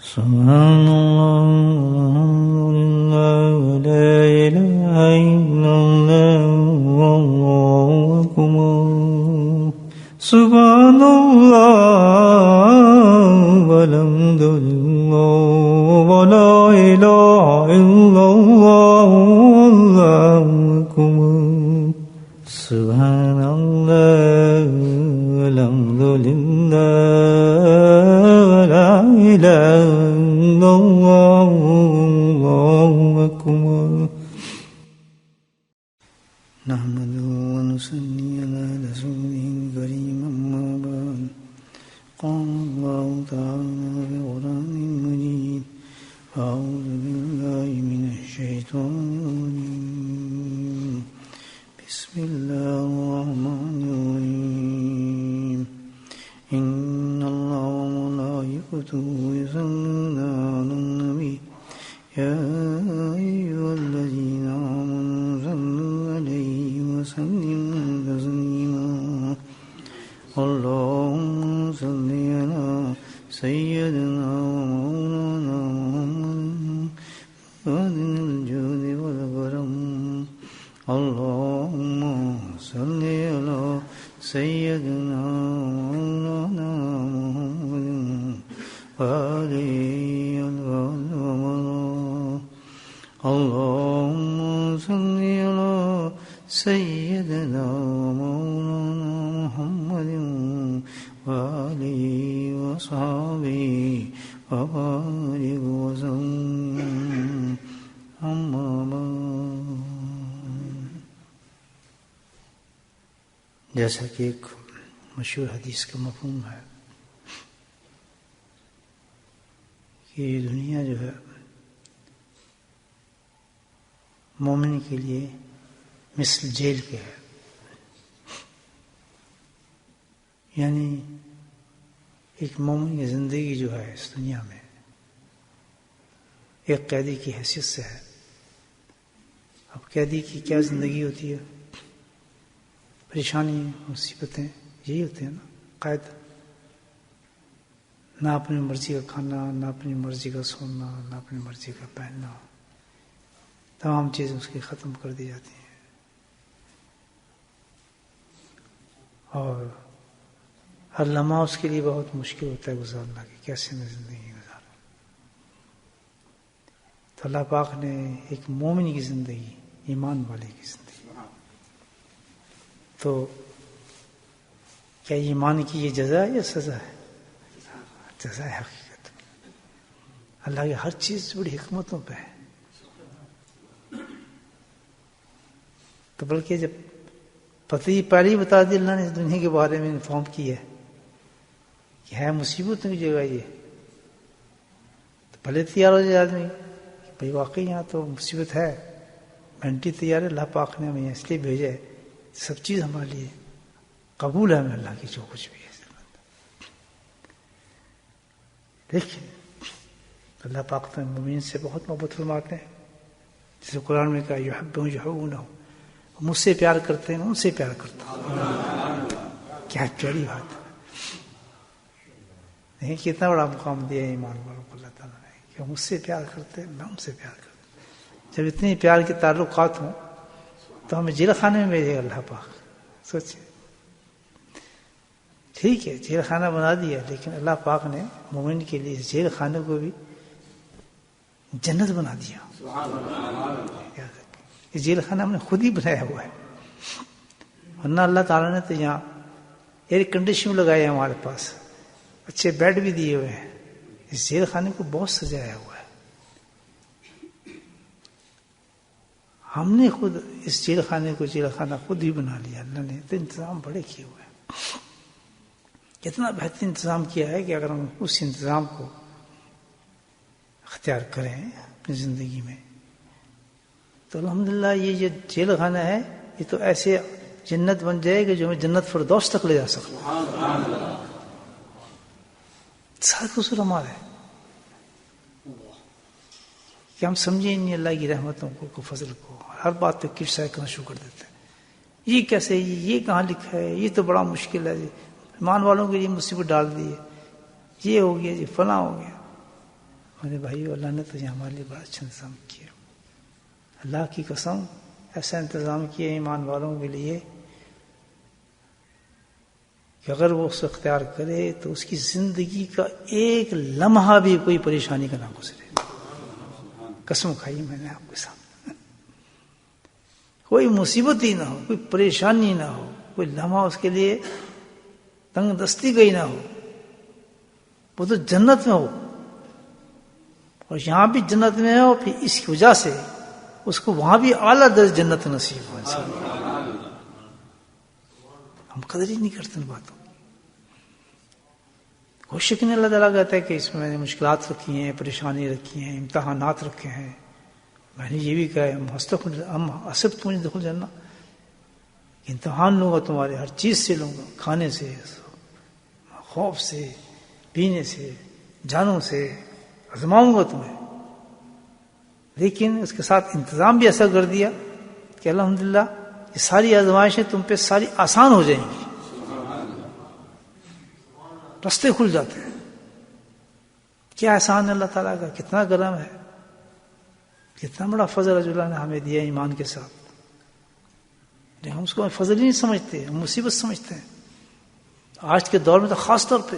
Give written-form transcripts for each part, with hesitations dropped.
سبحان اللہ لا الہ الا اللہ واللہ اکبر سبحان اللہ والحمد للہ ولا الہ الا اللہ واللہ اکبر سبحان اللہ والحمد للہ ولا الہ الا اللہ واللہ اکبر نحمده ونصلي على رسوله الكريم أما بعد قال الله تعالى في القرآن المجيد أعوذ بالله من الشيطان الرجيم بسم الله الرحمن الرحيم إن الله وملائكته يصلون على النبي يا أيها الذين آمنوا صلوا عليه وسلموا تسليما اللهم صل على سيدنا ومولانا محمد وادن الجود والكرم اللهم صل على سيدنا ومولانا محمد وآله وصحبه اللهم صل على سيدنا ومولانا محمد وآله وصحبه وبارك وسلم أما بعد جیسا کہ ایک مشہور حدیث کا مفہوم ہے کہ یہ دنیا جو ہے مومن کے لیے مثل جیل کے ہے، یعنی ایک مومن کی زندگی جو ہے اس دنیا میں ایک قیدی کی حیثیت سے ہے۔ اب قیدی کی کیا زندگی ہوتی ہے؟ پریشانی مصیبتیں یہی ہوتے ہیں نا، قید، نہ اپنی مرضی کا کھانا، نہ اپنی مرضی کا سونا، نہ اپنی مرضی کا پہننا، تمام چیزیں اس کی ختم کر دی جاتی ہیں، اور ہر لمحہ اس کے لیے بہت مشکل ہوتا ہے گزارنا کہ کیسے میں زندگی گزاروں۔ تو اللہ پاک نے ایک مومن کی زندگی، ایمان والے کی زندگی، تو کیا ایمان کی یہ جزا ہے یا سزا ہے؟ جزا ہے حقیقت۔ اللہ کی ہر چیز بڑی حکمتوں پہ ہے۔ تو بلکہ جب پتہ ہی پہلے ہی بتا دی اللہ نے اس دنیا کے بارے میں انفارم کی ہے کہ ہے مصیبتوں کی جگہ یہ، تو پہلے تیار ہو جائے آدمی کہ بھائی واقعی یہاں تو مصیبت ہے، مینٹلی تیار ہے، اللہ پاک نے ہمیں اس لیے بھیجا ہے، سب چیز ہمارے لیے قبول ہے ہمیں اللہ کی جو کچھ بھی ہے۔ دیکھیں اللہ پاک تو مومن سے بہت محبت فرماتے ہیں، جیسے قرآن میں کہا یحبون یحبونہ، مجھ سے پیار کرتے ہیں، ان سے پیار کرتا ہوں۔ کیا پیاری بات ہے، نہیں کتنا بڑا مقام دیا ہے ایمان والوں کو اللہ تعالیٰ نے کہ مجھ سے پیار کرتے ہیں، میں ان سے پیار کرتا ہوں۔ جب اتنے پیار کے تعلقات ہوں تو ہمیں جیل خانے میں بھیجے گا اللہ پاک، سوچیں۔ ٹھیک ہے جیل خانہ بنا دیا، لیکن اللہ پاک نے مومن کے لیے اس جیل خانے کو بھی جنت بنا دیا۔ یہ جیل خانہ ہم نے خود ہی بنایا ہوا ہے، ورنہ اللہ تعالیٰ نے تو یہاں ایئر کنڈیشن لگایا ہے، ہمارے پاس اچھے بیڈ بھی دیے ہوئے ہیں، اس جیل خانے کو بہت سجایا ہوا ہے۔ ہم نے خود اس جیل خانے کو جیل خانہ خود ہی بنا لیا، اللہ نے تو انتظام بڑے کیے ہوئے ہیں، کتنا بہترین انتظام کیا ہے کہ اگر ہم اس انتظام کو اختیار کریں اپنی زندگی میں تو الحمدللہ یہ جو جیل خانہ ہے یہ تو ایسے جنت بن جائے گا جو ہمیں جنت فردوس تک لے جا سکتا۔ سارا قصور ہمارا ہے کہ ہم سمجھیں نہیں اللہ کی رحمتوں کو فضل کو، ہر بات پہ کرسائے کرنا شروع کر دیتے ہیں، یہ کیسے، یہ کہاں لکھا ہے، یہ تو بڑا مشکل ہے جی، ایمان والوں کے لیے مصیبت ڈال دی ہے، یہ ہو گیا جی، فلاں ہو گیا۔ میرے بھائیو، اللہ نے تو یہ ہمارے لیے بڑا اچھا انتظام کیا. اللہ کی قسم ایسا انتظام کیا ایمان والوں کے لیے کہ اگر وہ اس کو اختیار کرے تو اس کی زندگی کا ایک لمحہ بھی کوئی پریشانی کا نہ گزرے. قسم کھائی میں نے آپ کے ساتھ. کوئی مصیبت ہی نہ ہو، کوئی پریشانی نہ ہو، کوئی لمحہ اس کے لیے تنگ دستی گئی نہ ہو. وہ تو جنت میں ہو، اور یہاں بھی جنت میں ہو، پھر اس کی وجہ سے اس کو وہاں بھی اعلیٰ درجہ جنت نصیب ہو. ہم قدر ہی نہیں کرتے ان باتوں. کوشش نہیں. اللہ تعالیٰ کہتا ہے کہ اس میں میں نے مشکلات رکھی ہیں، پریشانی رکھی ہیں، امتحانات رکھے ہیں. میں نے یہ بھی کہا ہے ہم حسب تمہیں دخل جانا، امتحان لوں گا تمہارے ہر چیز سے، لوں گا، کھانے سے، خوف سے، پینے سے، جانوں سے آزماؤں گا تمہیں. لیکن اس کے ساتھ انتظام بھی ایسا کر دیا کہ الحمدللہ یہ ساری آزمائشیں تم پہ ساری آسان ہو جائیں گی. رستے کھل جاتے ہیں. کیا احسان ہے اللہ تعالیٰ کا، کتنا کرم ہے، کتنا بڑا فضل اللہ نے ہمیں دیا ایمان کے ساتھ. لیکن ہم اس کو فضل ہی نہیں سمجھتے، ہم مصیبت سمجھتے ہیں. آج کے دور میں تو خاص طور پہ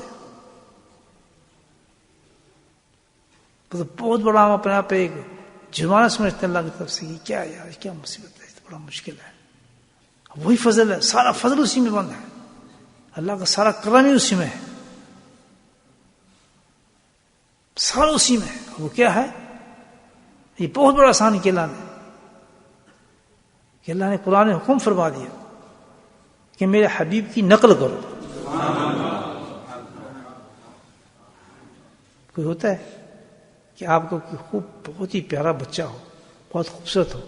تو بہت بڑا ہم اپنے آپ پہ ایک جرمانہ سمجھتے ہیں اللہ کی طرف سے. کیا یار، کیا مصیبت ہے، بڑا مشکل ہے. وہی فضل ہے، سارا فضل اسی میں بند ہے. اللہ کا سارا کرم ہی اسی میں ہے، سارا اسی میں ہے. وہ کیا ہے، یہ بہت بڑا آسان کیا اللہ نے، کہ اللہ نے قرآن میں حکم فرما دیا کہ میرے حبیب کی نقل کرو. کوئی ہوتا ہے کہ آپ کو خوب بہت ہی پیارا بچہ ہو، بہت خوبصورت ہو،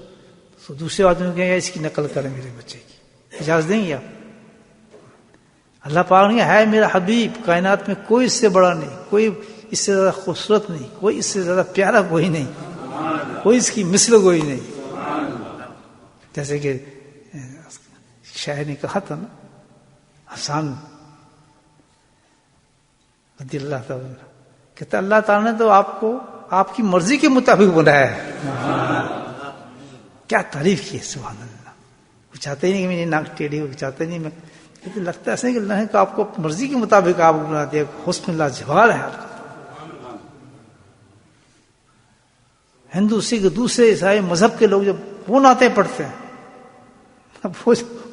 تو دوسرے آدمی کو کہیں اس کی نقل کریں میرے بچے کی، اجازت دیں گے آپ؟ اللہ پاک نے ہے میرا حبیب، کائنات میں کوئی اس سے بڑا نہیں، کوئی اس سے زیادہ خوبصورت نہیں، کوئی اس سے زیادہ پیارا کوئی نہیں، کوئی اس کی مثل کوئی نہیں. جیسے کہ شاعر نے کہا تھا نا، حسان رضی اللہ تعالیٰ، کہتا اللہ تعالیٰ نے تو آپ کو آپ کی مرضی کے مطابق بنایا ہے. کیا تعریف کی ہے، سبحان اللہ. وہ چاہتے ہی نہیں کہ میری ناک ٹیڑھی ہو، چاہتے نہیں. میں لگتا ہے ایسا کہ اللہ نے کہ آپ کو مرضی کے مطابق آپ کو بنا دیا. حسن اللہ جوال ہے آپ کا. ہندو سکھ دوسرے عیسائی مذہب کے لوگ جب وہ نعتیں پڑھتے ہیں،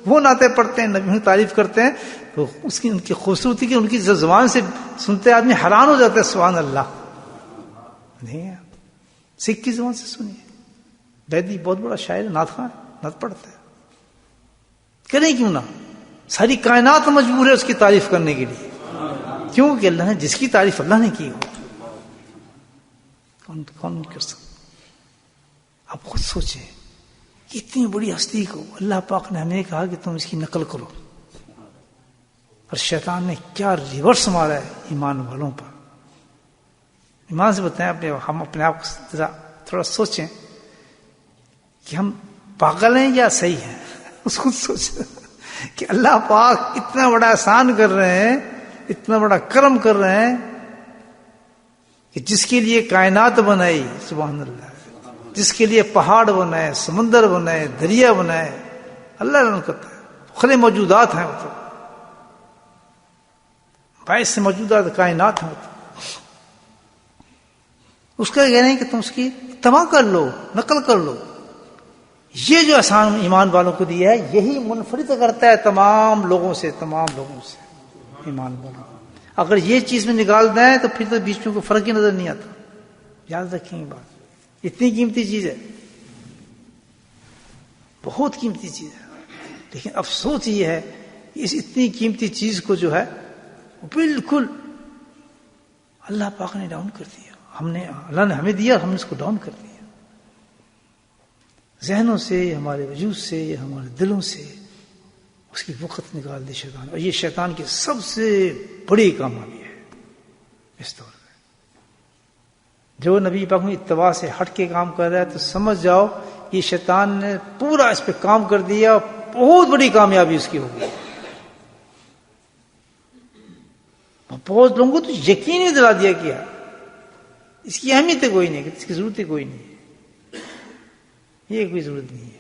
وہ نعتیں پڑھتے ہیں، نبی کی تعریف کرتے ہیں، تو اس کی ان کی خوبصورتی کی ان کی زبان سے سنتے آدمی حیران ہو جاتا ہے. سبحان اللہ. نہیں، سکھ کی زبان سے سنیے. بیدی بہت بڑا شاعر، نعت خواں، نعت پڑھتا ہے. کریں کیوں نہ، ساری کائنات مجبور ہے اس کی تعریف کرنے کے لیے. کیوں کہ اللہ نے جس کی تعریف اللہ نے کی ہو، کون کر سکتا. آپ خود سوچیں، اتنی بڑی ہستی کو اللہ پاک نے ہمیں کہا کہ تم اس کی نقل کرو، اور شیطان نے کیا ریورس مارا ہے ایمان والوں پر. ایمان سے بتائیں، ہم اپنے آپ کو تھوڑا سوچیں کہ ہم پاگل ہیں یا صحیح ہیں. خود سوچیں کہ اللہ پاک اتنا بڑا احسان کر رہے ہیں، اتنا بڑا کرم کر رہے ہیں، کہ جس کے لیے کائنات بنائی، سبحان اللہ، جس کے لیے پہاڑ بنائے، سمندر بنائے، دریا بنائے، اللہ رحم کرتا ہے. خلے موجودات ہیں، وہ تو باعث سے موجودات کائنات ہیں. اس کا کہنا ہے کہ تم اس کی اتباع کر لو، نقل کر لو. یہ جو احسان ایمان والوں کو دیا ہے، یہی منفرد کرتا ہے تمام لوگوں سے ایمان والوں. اگر یہ چیز میں نکال دیں تو پھر تو بیچ میں کوئی فرق ہی نظر نہیں آتا. یاد رکھیں یہ بات، اتنی قیمتی چیز ہے، بہت قیمتی چیز ہے. لیکن افسوس یہ ہے کہ اس اتنی قیمتی چیز کو جو ہے بالکل اللہ پاک نے ڈاؤن کر دیا. اللہ نے ہمیں دیا، ہم نے اس کو ڈاؤن کر دیا. ذہنوں سے، ہمارے وجود سے، ہمارے دلوں سے اس کی وقت نکال دی شیطان. اور یہ شیطان کی سب سے بڑی کامیابی ہے اس دور میں. جو نبی پاک کی اتباع سے ہٹ کے کام کر رہا ہے تو سمجھ جاؤ یہ شیطان نے پورا اس پہ کام کر دیا، بہت بڑی کامیابی اس کی ہوگی. بہت لوگوں کو تو یقین ہی دلا دیا کیا اس کی اہمیت کوئی نہیں ہے، اس کی ضرورت کوئی نہیں ہے، یہ کوئی ضرورت نہیں ہے۔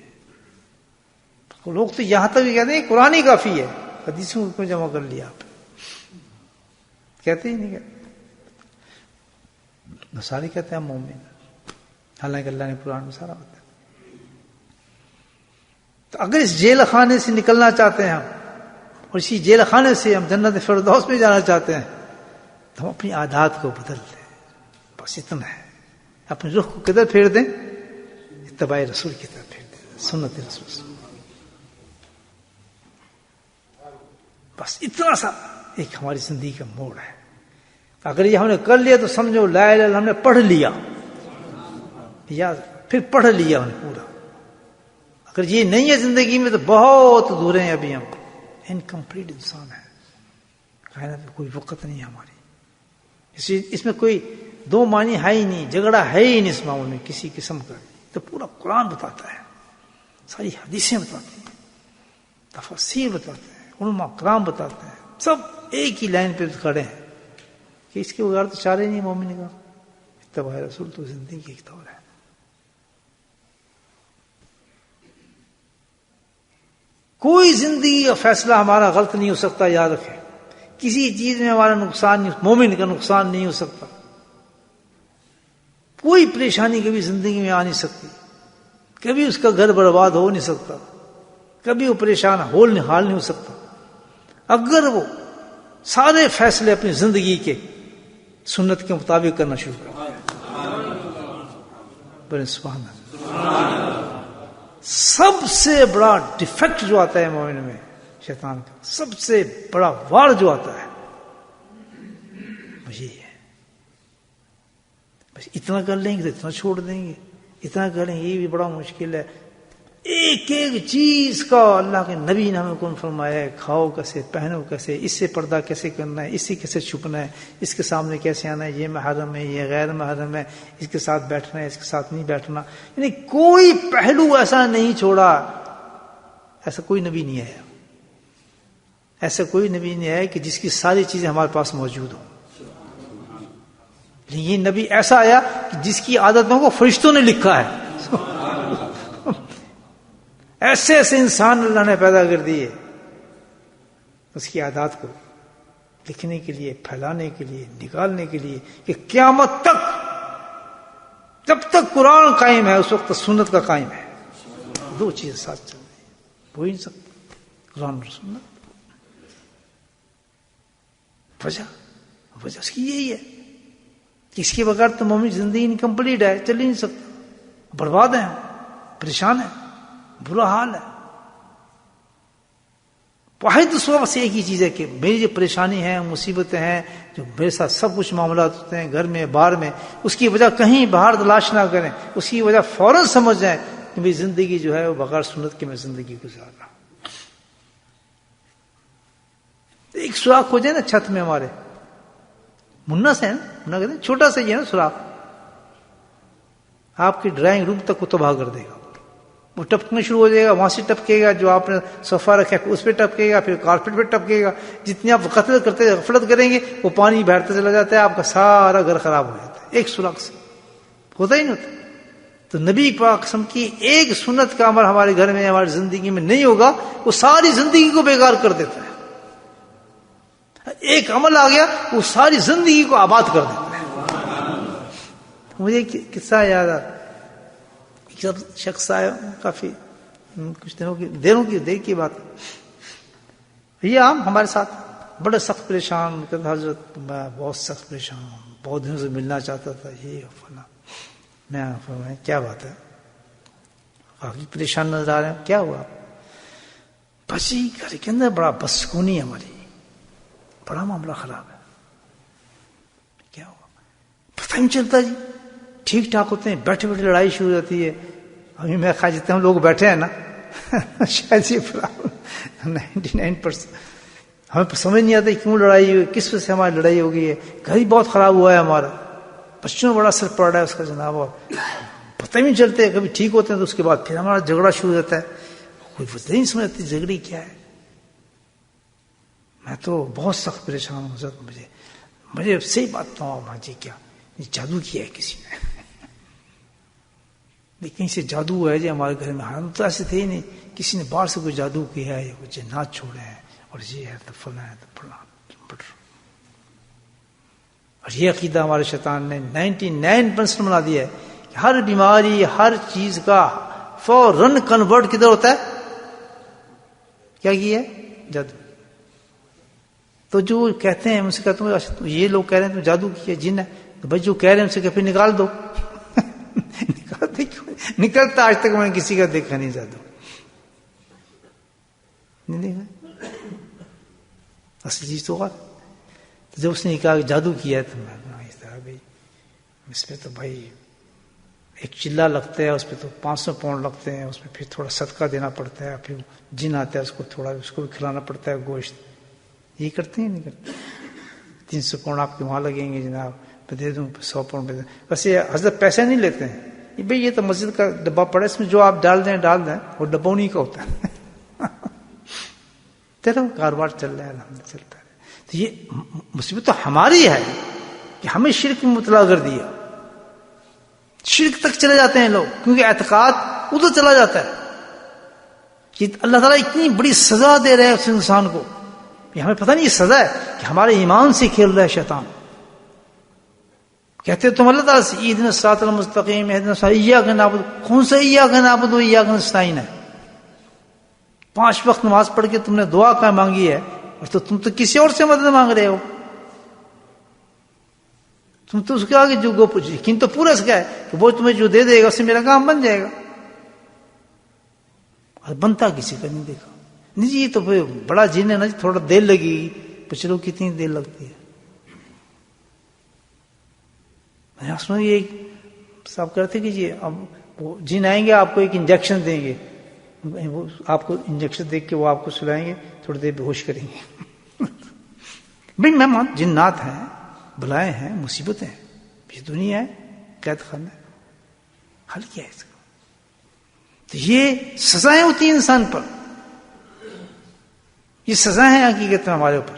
لوگ تو یہاں تک بھی کہتے ہیں قرآن ہی کافی ہے، حدیثوں کو جمع کر لیا آپ، کہتے ہی نہیں کہتے۔ نصاری کہتے ہیں مومن، حالانکہ اللہ نے قرآن میں سارا بتایا۔ تو اگر اس جیل خانے سے نکلنا چاہتے ہیں ہم، اور اسی جیل خانے سے ہم جنت فردوس میں جانا چاہتے ہیں، تو ہم اپنی عادات کو بدل دیں، بس اتنا ہے۔ اپنے رخ کو کدھر پھیر دیں؟ اتباع رسول کی طرف پھیر دیں، سنت رسول، بس اتنا سا ایک ہماری زندگی کا موڑ ہے۔ اگر یہ ہم نے کر لیا تو سمجھو لا الہ الا اللہ ہم نے پڑھ لیا، یا پھر پڑھ لیا ہم نے پورا۔ اگر یہ نہیں ہے زندگی میں تو بہت دور ہیں ابھی ہم، انکمپلیٹ انسان ہے، کائنات میں کوئی وقت نہیں ہے ہماری۔ اس میں کوئی دو معنی ہے ہی نہیں، جھگڑا ہے ہی نہیں اس معاملے میں کسی قسم کا۔ تو پورا قرآن بتاتا ہے، ساری حدیثیں بتاتی ہیں، تفسیر بتاتے ہیں، علماء کرام بتاتے ہیں، سب ایک ہی لائن پہ کھڑے ہیں کہ اس کے بغیر تو چارے نہیں مومن کا۔ اتباع رسول تو زندگی ایک دور ہے۔ کوئی زندگی کا فیصلہ ہمارا غلط نہیں ہو سکتا، یاد رکھیں۔ کسی چیز میں ہمارا نقصان نہیں، مومن کا نقصان نہیں ہو سکتا۔ کوئی پریشانی کبھی زندگی میں آ نہیں سکتی، کبھی اس کا گھر برباد ہو نہیں سکتا، کبھی وہ پریشان حال نہیں ہو سکتا، اگر وہ سارے فیصلے اپنی زندگی کے سنت کے مطابق کرنا شروع کر دیں۔ بڑے سبحان اللہ۔ سب سے بڑا ڈیفیکٹ جو آتا ہے مومن میں شیطان کا، سب سے بڑا وار جو آتا ہے مجھے یہ ہے، بس اتنا کر لیں گے تو اتنا چھوڑ دیں گے، اتنا کر لیں گے یہ بھی بڑا مشکل ہے۔ ایک ایک چیز کا اللہ کے نبی نے ہمیں کون فرمایا ہے، کھاؤ کیسے، پہنو کیسے، اس سے پردہ کیسے کرنا ہے، اس سے کیسے چھپنا ہے، اس کے سامنے کیسے آنا ہے، یہ محرم ہے، یہ غیر محرم ہے، اس کے ساتھ بیٹھنا ہے، اس کے ساتھ نہیں بیٹھنا، یعنی کوئی پہلو ایسا نہیں چھوڑا۔ ایسا کوئی نبی نہیں ہے، ایسا کوئی نبی نہیں ہے کہ جس کی ساری چیزیں ہمارے پاس موجود ہوں۔ لیکن یہ نبی ایسا آیا کہ جس کی عادتوں کو فرشتوں نے لکھا ہے۔ ایسے ایسے انسان اللہ نے پیدا کر دیے اس کی عادات کو لکھنے کے لیے، پھیلانے کے لیے، نکالنے کے لیے، کہ قیامت تک جب تک قرآن قائم ہے اس وقت سنت کا قائم ہے۔ دو چیزیں ساتھ چل رہی ہیں، ہو ہی نہیں سکتا، قرآن اور سنت۔ وجہ اس کی یہی ہے کہ اس کے بغیر تو مومن زندگی انکمپلیٹ ہے، چل ہی نہیں سکتا، برباد ہیں، پریشان ہیں، برا حال ہے۔ واحد سبب سے ایک ہی چیز ہے کہ میری جو پریشانی ہے، مصیبتیں ہیں، جو میرے ساتھ سب کچھ معاملات ہوتے ہیں گھر میں باہر میں، اس کی وجہ کہیں باہر تلاش نہ کریں، اس کی وجہ فوراً سمجھ جائیں کہ میری زندگی جو ہے وہ بغیر سنت کے میں زندگی گزار رہا ہوں۔ ایک سوراخ ہو جائے نا چھت میں ہمارے، منا سے ہے نا، منا کہتے ہیں چھوٹا سا ہی ہے نا سوراخ، آپ کی ڈرائنگ روم تک کو تباہ کر دے گا۔ وہ ٹپکنا شروع ہو جائے گا، وہاں سے ٹپکے گا، جو آپ نے صفا رکھا ہے اس پہ ٹپکے گا، پھر کارپیٹ پہ ٹپکے گا، جتنی آپ قتل کرتے غفلت کریں گے وہ پانی بہتا چلا جاتا ہے، آپ کا سارا گھر خراب ہو جاتا ہے ایک سوراخ سے، ہوتا ہی نہیں ہوتا۔ تو نبی پاک قسم کی ایک سنت کا عمل ہمارے گھر میں ہماری زندگی میں نہیں ہوگا، وہ ساری زندگی کو بیکار کر دیتا ہے۔ ایک عمل آ گیا وہ ساری زندگی کو آباد کر دیتا ہے۔ مجھے قصہ یاد آ، شخص آئے کافی کچھ دنوں کی بات، یہ عام ہمارے ساتھ بڑے سخت پریشان، حضرت میں بہت سخت پریشان ہوں، بہت دنوں سے ملنا چاہتا تھا، یہ فلاں۔ میں فرمایا کیا بات ہے، کافی پریشان نظر آ رہے ہیں، کیا ہوا؟ بس جی گھر کے اندر بڑا بدسکونی ہے ہماری، بڑا معاملہ خراب ہے۔ کیا ہوا؟ پتہ نہیں چلتا جی، ٹھیک ٹھاک ہوتے ہیں، بیٹھے بیٹھے لڑائی شروع ہو جاتی ہے۔ ابھی میں خیال جتنے ہم لوگ بیٹھے ہیں نا شاید یہ 99% ہمیں سمجھ نہیں آتا کیوں لڑائی ہوئی، کس وجہ سے ہماری لڑائی ہو گئی ہے، گھر ہی بہت خراب ہوا ہے ہمارا، بچوں میں بڑا اثر پڑ رہا ہے اس کا جناب، اور پتہ ہی نہیں چلتے، کبھی ٹھیک ہوتے ہیں تو اس کے بعد پھر ہمارا جھگڑا شروع ہو جاتا ہے، کوئی وجہ نہیں سمجھتی جھگڑی کیا ہے۔ میں تو بہت سخت پریشان ہوں حضرت، مجھے صحیح بات تو ہاں جی کیا یہ جادو کیا ہے کسی نے، کہیں سے جادو ہے جو ہمارے گھر میں، ہم تو ایسے تھے ہی نہیں، کسی نے باہر سے کوئی جادو کیا ہے، کوئی جنات چھوڑے ہیں اور یہ ہے تو فلاں ہے تو فلاں. اور یہ عقیدہ ہمارے شیطان نے 99% بنا دیا ہے کہ ہر بیماری ہر چیز کا فوراً کنورٹ کدھر ہوتا ہے، کیا کیا ہے؟ جادو. تو جو کہتے ہیں ان سے کہتا ہوں یہ لوگ کہہ رہے ہیں تو جادو کیا جن ہے، تو بھائی جو کہہ رہے ہیں ان سے کہ پھر نکال دو. نکالتے کیوں؟ نکلتا آج تک میں نے کسی کا دیکھا نہیں جادو، نہیں دیکھا. اصل چیز تو اور جب اس نے کہا کہ جادو کیا ہے تو میں اس طرح بھائی اس پہ تو بھائی ایک چلہ لگتا ہے، اس پہ تو 500 پاؤنڈ لگتے ہیں، اس میں پھر تھوڑا صدقہ دینا پڑتا ہے، پھر جن آتا ہے اس کو تھوڑا اس کو بھی کھلانا پڑتا ہے گوشت. یہ کرتے ہیں نہیں کرتے؟ 300 پاؤنڈ آپ کے وہاں لگیں گے جناب، میں دے دوں 100 پاؤنڈ دے دوں. ویسے حضرت پیسے نہیں لیتے ہیں، بھائی یہ تو مسجد کا ڈبہ پڑا ہے، اس میں جو آپ ڈال دیں وہ ڈبہ نہیں کا ہوتا ہے. تیرا کاروبار چل رہا ہے، الحمد چلتا ہے. تو یہ مصیبت تو ہماری ہے کہ ہمیں شرک میں مبتلا کر دیا. شرک تک چلے جاتے ہیں لوگ کیونکہ اعتقاد ادھر چلا جاتا ہے. کہ اللہ تعالیٰ اتنی بڑی سزا دے رہے ہیں اس انسان کو، ہمیں پتہ نہیں یہ سزا ہے کہ ہمارے ایمان سے کھیل رہا ہے شیطان. کہتے ہیں تم اللہ تعالیٰ سے اہدنا الصراط المستقیم اہدنا الصراط ایاک نعبد، کون سا ایاک نعبد و ایاک نستعین ہے؟ 5 وقت نماز پڑھ کے تم نے دعا کا مانگی ہے اور تو تم تو کسی اور سے مدد مانگ رہے ہو. تم تو اس کے آگے جو یقین تو پورا اس کا ہے کہ وہ تمہیں جو دے دے گا اس سے میرا کام بن جائے گا، اور بنتا کسی کا نہیں دیکھا. نہیں جی یہ تو بڑا جن ہے نا، تھوڑا دیر لگے گی، پچھلو کتنی دیر لگتی ہے. میں یہ صاحب کرتے کہ جی اب وہ جن آئیں گے آپ کو ایک انجیکشن دیں گے، وہ آپ کو انجیکشن دیکھ کے وہ آپ کو سلائیں گے، تھوڑی دیر بے ہوش کریں گے. بھائی میں مان جنات ہیں، بلائیں ہیں، مصیبتیں ہیں، یہ دنیا ہے، قید خانہ ہے، حل کیا ہے اس کا؟ تو یہ سزائیں ہوتی ہیں انسان پر، یہ سزائیں ہیں حقیقت میں ہمارے اوپر.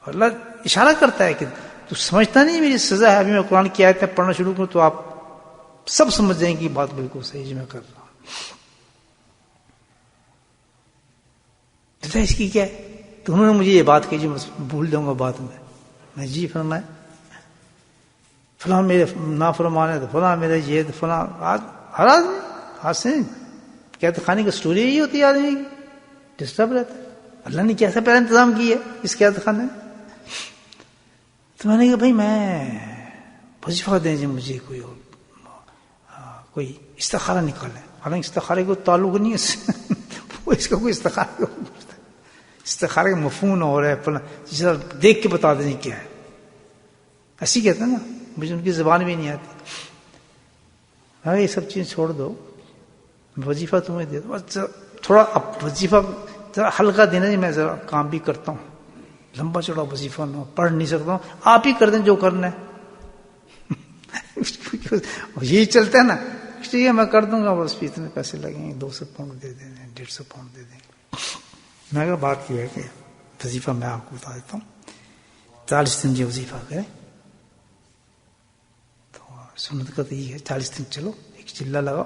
اور اللہ اشارہ کرتا ہے کہ تو سمجھتا نہیں میری سزا ہے. ابھی میں قرآن کی آیتیں پڑھنا شروع کروں تو آپ سب سمجھ جائیں گے بات بالکل صحیح جو میں کر رہا ہوں. اس کی کیا ہے؟ تو انہوں نے مجھے یہ بات کہی جو بھول جاؤں گا بعد میں جی فرمائے فلاں میرے نافرمان ہے تو فلاں میرے یہ تو فلاں. ہر آدمی ہاتھ سے قید خانے کی سٹوری یہی ہوتی ہے، آدمی کی ڈسٹرب رہتا ہے. اللہ نے کیسا پہلا انتظام کیا ہے اس قید خانے میں؟ تو میں نے کہا بھائی میں وظیفہ دیں جی مجھے کوئی استخارہ نکالیں. حالانکہ استخارے کو تعلق نہیں ہے وہ اس کا کوئی استخارے کا مفہوم ہو رہا ہے، جس طرح دیکھ کے بتا دیں کیا ہے، ایسی کہتے ہیں نا، مجھے ان کی زبان بھی نہیں آتی. ہاں یہ سب چیز چھوڑ دو، وظیفہ تمہیں دے دو، تھوڑا اب وظیفہ ذرا ہلکا دینا جی، میں ذرا کام بھی کرتا ہوں، لمبا چوڑا وظیفہ نہ پڑھ نہیں سکتا ہوں، آپ ہی کر دیں جو کرنا ہے. یہی چلتا ہے نا، اس لیے میں کر دوں گا، بس اتنے پیسے لگیں گے، 200 پاؤنڈ دے دیں، 150 پاؤنڈ دے دیں. میں کہا بات یہ ہے کہ وظیفہ میں آپ کو بتا دیتا ہوں، 40 دن جو وظیفہ کریں تو سنت کا تو یہ ہے 40 دن چلو، ایک چلہ لگاؤ،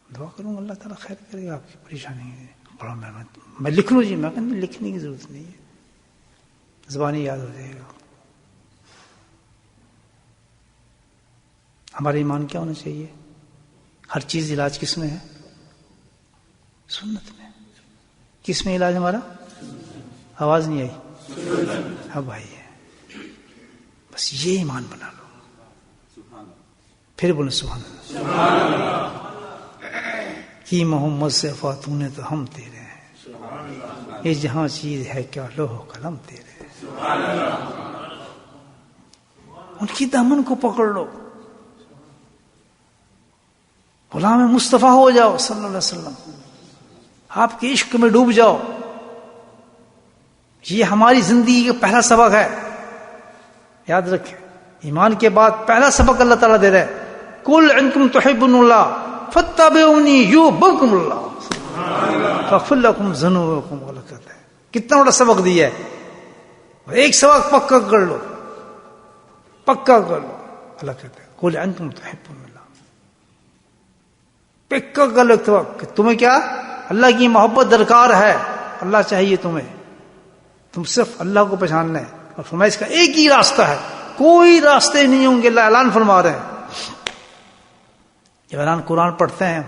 دعا کروں گا اللہ تعالیٰ خیر کرے گا آپ کی پریشانی. بڑا محنت میں لکھ لوں جی، میں کہا نہیں لکھنے کی ضرورت نہیں ہے، زبانی یاد ہو جائے گا. ہمارا ایمان کیا ہونا چاہیے؟ ہر چیز علاج کس میں ہے؟ سنت میں. کس میں علاج ہمارا؟ آواز نہیں آئی، اب آئی ہے. بس یہ ایمان بنا لو، پھر بولے سبحان اللہ. کی محمد سے فاتون ہے تو ہم تیرے ہیں، یہ جہاں چیز ہے کیا لوح قلم تیرے ہیں. ان کی دامن کو پکڑ لو، غلام مصطفیٰ ہو جاؤ صلی اللہ علیہ وسلم، آپ کے عشق میں ڈوب جاؤ. یہ ہماری زندگی کا پہلا سبق ہے، یاد رکھیں. ایمان کے بعد پہلا سبق اللہ تعالیٰ دے رہا ہے، قل ان کنتم تحبون اللہ فاتبعونی یحببکم اللہ فاغفر لکم ذنوبکم. کتنا بڑا سبق دیا ہے، اور ایک سبق پکا کر لو، پکا کر لو. اللہ کہتا ہے قل انتم تحبون اللہ، پکا کر لو کہ تمہیں کیا اللہ کی محبت درکار ہے، اللہ چاہیے تمہیں، تم صرف اللہ کو پہچاننا ہے. اور فرمایا اس کا ایک ہی راستہ ہے، کوئی راستے نہیں ہوں گے. اللہ اعلان فرما رہے ہیں. جب اعلان قرآن پڑھتے ہیں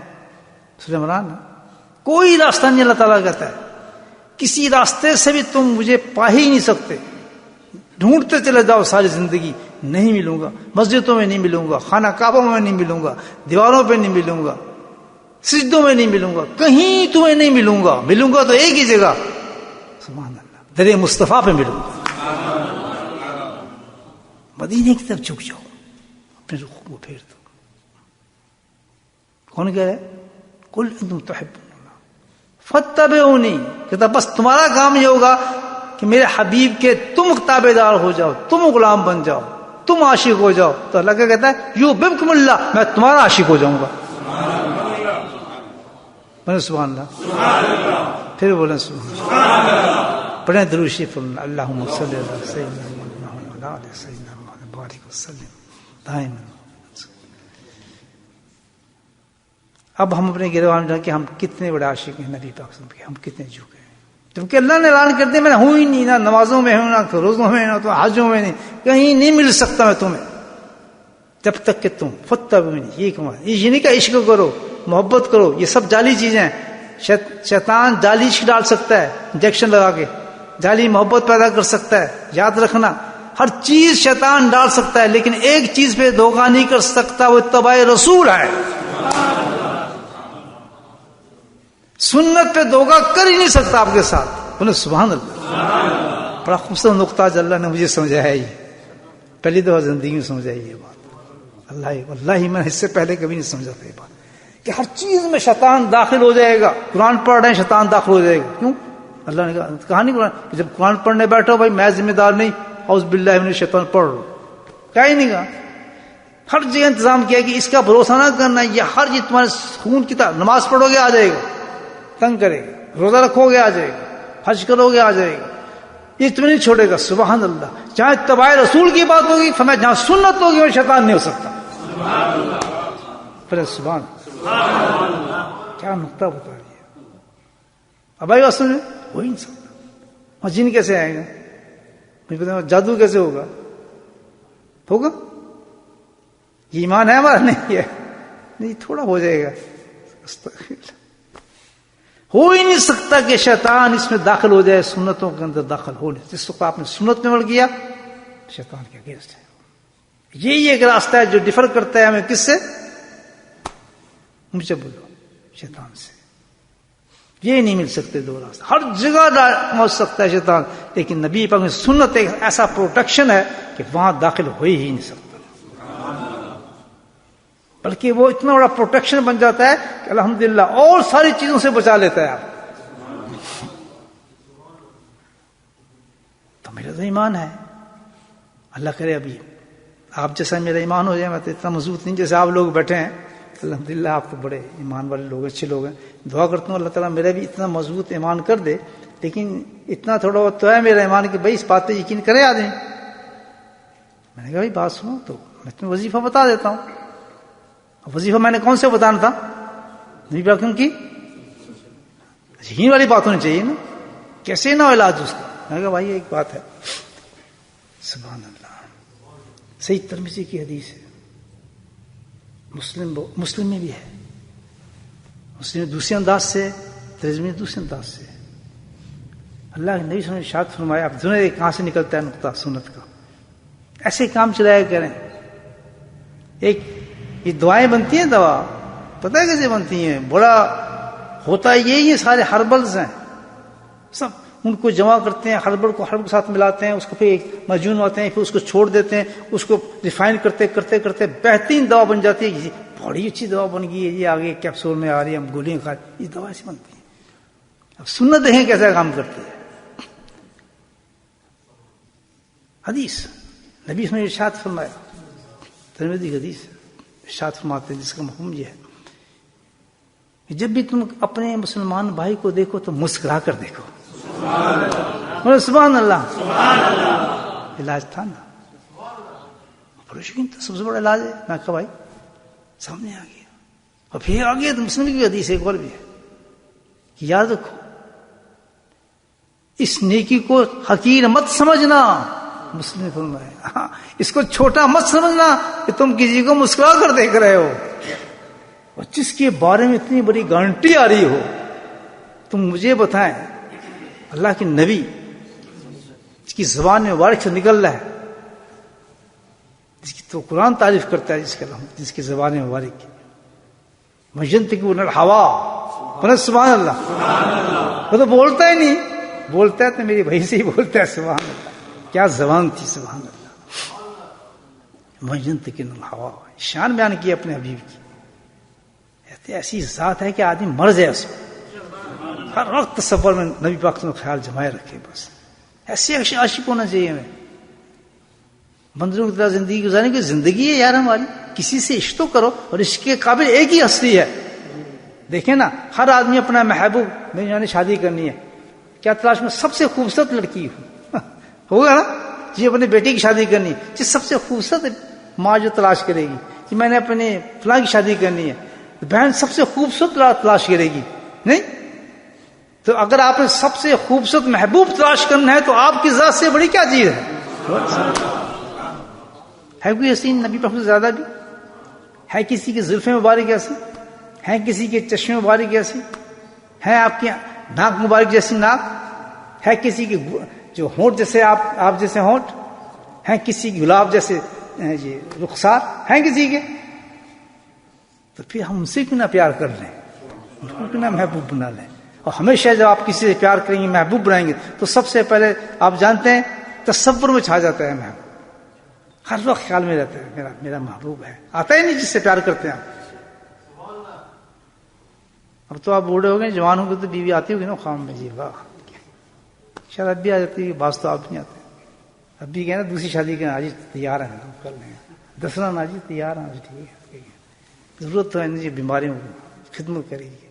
سورہ عمران، کوئی راستہ نہیں، اللہ تعالیٰ کہتا ہے کسی راستے سے بھی تم مجھے پا ہی نہیں سکتے، ڈھونڈتے چلے جاؤ ساری زندگی، نہیں ملوں گا. مسجدوں میں نہیں ملوں گا، خانہ کعبہ میں نہیں ملوں گا، دیواروں پہ نہیں ملوں گا، سجدوں میں نہیں ملوں گا، کہیں تمہیں نہیں ملوں گا. ملوں گا تو ایک ہی جگہ، سبحان اللہ، درے مصطفیٰ پہ ملوں گا. مدینے کی طرف جھک جاؤ، اپنے رخ کو پھیر دو. کون کہہ رہے قل انتم تحبون اللہ فاتبعونی، کہتا بس تمہارا کام یہ ہوگا کہ میرے حبیب کے تم تابع دار ہو جاؤ، تم غلام بن جاؤ، تم عاشق ہو جاؤ. تو اللہ کیا کہتا ہے یحببکم اللہ، میں تمہارا عاشق ہو جاؤں گا. بولے سبحان اللہ، پھر بولیں سبحان اللہ. پڑھیں درود شریف اللہم صلی علی سیدنا محمد وعلی سیدنا محمد بارک وسلم دائما. اب ہم اپنے گروان جان کہ ہم کتنے بڑے عاشق ہیں نبی پاک صلی اللہ علیہ وسلم کے، ہم کتنے جھکے ہیں. جبکہ اللہ نے اعلان کر دیا میں ہوں ہی نہیں، نہ نمازوں میں ہوں، نہ روزوں میں، نہ تو حجوں میں، نہیں کہیں نہیں مل سکتا میں تمہیں جب تک کہ تم فتبعونی. یہ کمال، یہ نہیں کہ عشق کرو، محبت کرو، یہ سب جعلی چیزیں ہیں. شیطان جعلی عشق ڈال سکتا ہے، انجیکشن لگا کے جعلی محبت پیدا کر سکتا ہے. یاد رکھنا ہر چیز شیطان ڈال سکتا ہے، لیکن ایک چیز پہ دھوکہ نہیں کر سکتا، وہ اتباع رسول ہے. سنت پہ دھوکہ کر ہی نہیں سکتا آپ کے ساتھ. بولے سبحان اللہ. بڑا خوبصورت نقطہ جو اللہ نے مجھے سمجھایا ہے، یہ پہلی دفعہ زندگی میں سمجھا یہ بات. اللہ میں اس سے پہلے کبھی نہیں سمجھا تھا یہ بات کہ ہر چیز میں شیطان داخل ہو جائے گا. قرآن پڑھ رہے ہیں شیطان داخل ہو جائے گا. کیوں؟ اللہ نے کہا نہیں قرآن کہ جب قرآن پڑھنے بیٹھو بھائی میں ذمہ دار نہیں، اعوذ باللہ من الشیطان پڑھ لو، کیا ہی نہیں کہا. ہر جگہ انتظام کیا کہ اس کا بھروسہ نہ کرنا، یہ ہر چیز تمہارے خون کی طرح، نماز پڑھو گے آ جائے گا، تنگ کرے گا، روزہ رکھو گے آ جائے گا، حج کرو گے آ جائے گا، یہ تمہیں نہیں چھوڑے گا. سبحان اللہ. جہاں اتباع رسول کی بات ہوگی فرمایا جہاں سنت ہوگی وہ شیطان نہیں ہو سکتا. پھر سبحان کیا نقطہ بتا دیا. اب آئی بات سنیں، ہو ہی نہیں سکتا. اور جن کیسے آئے گا، مجھے پتا جادو کیسے ہوگا یہ ایمان ہے ہمارا نہیں ہے، نہیں تھوڑا ہو جائے گا. ہو ہی نہیں سکتا کہ شیطان اس میں داخل ہو جائے، سنتوں کے اندر داخل ہو نہیں. جس وقت آپ نے سنت میں عمل کیا شیطان کے اگینسٹ ہے. یہی ایک راستہ ہے جو ڈفر کرتا ہے ہمیں کس سے، مجھ سے بولو شیطان سے. یہ نہیں مل سکتے دو راستے. ہر جگہ پہنچ سکتا ہے شیطان، لیکن نبی پاک میں سنت ایک ایسا پروٹیکشن ہے کہ وہاں داخل ہو ہی نہیں سکتا، بلکہ وہ اتنا بڑا پروٹیکشن بن جاتا ہے کہ الحمدللہ اور ساری چیزوں سے بچا لیتا ہے آپ. تو میرا تو ایمان ہے، اللہ کرے ابھی آپ جیسا میرا ایمان ہو جائے. میں تو اتنا مضبوط نہیں جیسے آپ لوگ بیٹھے ہیں، الحمدللہ آپ تو بڑے ایمان والے لوگ، اچھے لوگ ہیں. دعا کرتا ہوں اللہ تعالیٰ میرا بھی اتنا مضبوط ایمان کر دے. لیکن اتنا تھوڑا بہت تو ہے میرا ایمان کہ بھائی اس بات پہ یقین کرے آدمی. میں نے کہا بھائی بات سنو تو میں تمہیں وظیفہ بتا دیتا ہوں. وظیفہ میں نے کون سے بتانا تھا، نبی پاک کی یقین والی بات ہونی چاہیے نا، کیسے نہ علاج اس کا. میں نے کہا بھائی ایک بات ہے، سبحان اللہ، صحیح ترمذی کی حدیث ہے، مسلم میں بھی ہے، مسلم دوسرے انداز سے، ترمذی میں دوسرے انداز سے. اللہ کے نبی صلی اللہ علیہ وسلم نے ارشاد فرمایا، اب دنیا کہاں سے نکلتا ہے نقطہ سنت کا، ایسے کام چلایا کریں. ایک یہ دعائیں بنتی ہیں، دوا پتہ ہے کیسے بنتی ہیں، بڑا ہوتا ہے یہی ہے، سارے ہربلز ہیں سب، ان کو جمع کرتے ہیں، ہربل کو ہربل کے ساتھ ملاتے ہیں، اس کو پھر ایک مجون ہوتے ہیں، پھر اس کو چھوڑ دیتے ہیں، اس کو ریفائن کرتے کرتے کرتے بہترین دوا بن جاتی ہے. بڑی اچھی دوا بن گئی ہے، یہ آگے کیپسول میں آ رہی ہے، ہم گولیاں کھا رہے ہیں، یہ دوا ایسی بنتی ہے. اب سنت دیکھیں کیسا کام کرتی ہے. حدیث نبی نے ارشاد فرمایا، ترمذی حدیث ارشاد فرماتے ہیں جس کا مفہوم یہ ہے کہ جب بھی تم اپنے مسلمان بھائی کو دیکھو تو مسکرا کر دیکھو. سبحان اللہ. علاج تھا نا. قریشی تو سب سے بڑا علاج ہے. میں کہا بھائی سامنے آ گیا. اور پھر آگے تو مسلم کی حدیث ایک اور بھی ہے کہ یاد رکھو اس نیکی کو حقیر مت سمجھنا. مسلم نے فرمایا اس کو چھوٹا مت سمجھنا کہ تم کسی کو مسکرا کر دیکھ رہے ہو, اور جس کے بارے میں اتنی بڑی گارنٹی آ رہی ہو. تم مجھے بتائیں اللہ کے نبی جس کی زبان میں مبارک سے نکل رہا ہے, جس کی تو قرآن تعریف کرتا ہے, جس کی زبان میں مبارک کی مجنتقون الہوا سبحان اللہ. وہ تو بولتا ہی نہیں, بولتا ہے تو میری بھائی سے ہی بولتا ہے سبحان اللہ. کیا زبان تھی سبحان اللہ. مجنتقون الہوا شان بیان کی اپنے حبیب کی. ایسی ذات ہے کہ آدمی مر جائے اس میں ہر وقت تصور میں نبی پاک نے خیال جمائے رکھے. بس ایسے عاشق ہونا چاہیے ہمیں. بندروں کی طرح زندگی گزارنے کی زندگی ہے یار ہماری. کسی سے عشق تو کرو, اور عشق کے قابل ایک ہی ہستی ہے. دیکھیں نا ہر آدمی اپنا محبوب, میں نے شادی کرنی ہے, کیا تلاش میں سب سے خوبصورت لڑکی ہوں ہوگا نا جی. اپنے بیٹی کی شادی کرنی ہے جی سب سے خوبصورت ماں جو تلاش کرے گی کہ میں نے اپنے فلاں کی شادی کرنی ہے, بہن سب سے خوبصورت تلاش کرے گی نہیں. تو اگر آپ نے سب سے خوبصورت محبوب تلاش کرنا ہے تو آپ کی ذات سے بڑی کیا چیز ہے کوئی ایسی نبی پاک سے زیادہ بھی ہے؟ کسی کی زلفیں مبارک ایسی ہے, کسی کے چشمے مبارک ایسی ہے, آپ کی ناک مبارک جیسی ناک ہے, کسی کی جو ہونٹ جیسے آپ جیسے ہونٹ ہے, کسی کی گلاب جیسے رخسار ہیں کسی کے. تو پھر ہم ان سے کیوں نہ پیار کر لیں, ان کو کیوں نہ محبوب بنا لیں. اور ہمیشہ جب آپ کسی سے پیار کریں گے, محبوب بنائیں گے, تو سب سے پہلے آپ جانتے ہیں تصور میں چھا جاتا ہے محبوب. ہر وقت خیال میں رہتا ہے میرا محبوب ہے. آتا ہی نہیں جس سے پیار کرتے ہیں آپ. اب تو آپ بوڑھے ہو گئے, جوان ہو گئے تو بیوی آتی ہوگی نا خواب میں, جی واہ شاید اب بھی آ جاتی ہے, بعض تو آپ نہیں آتے. اب بھی کہنا دوسری شادی کرنا, آج تیار ہیں کر لیں گے, دسنا نا جی تیار ہیں, ٹھیک ہے ضرورت تو ہے جی, بیماری میں خدمت کرے گی.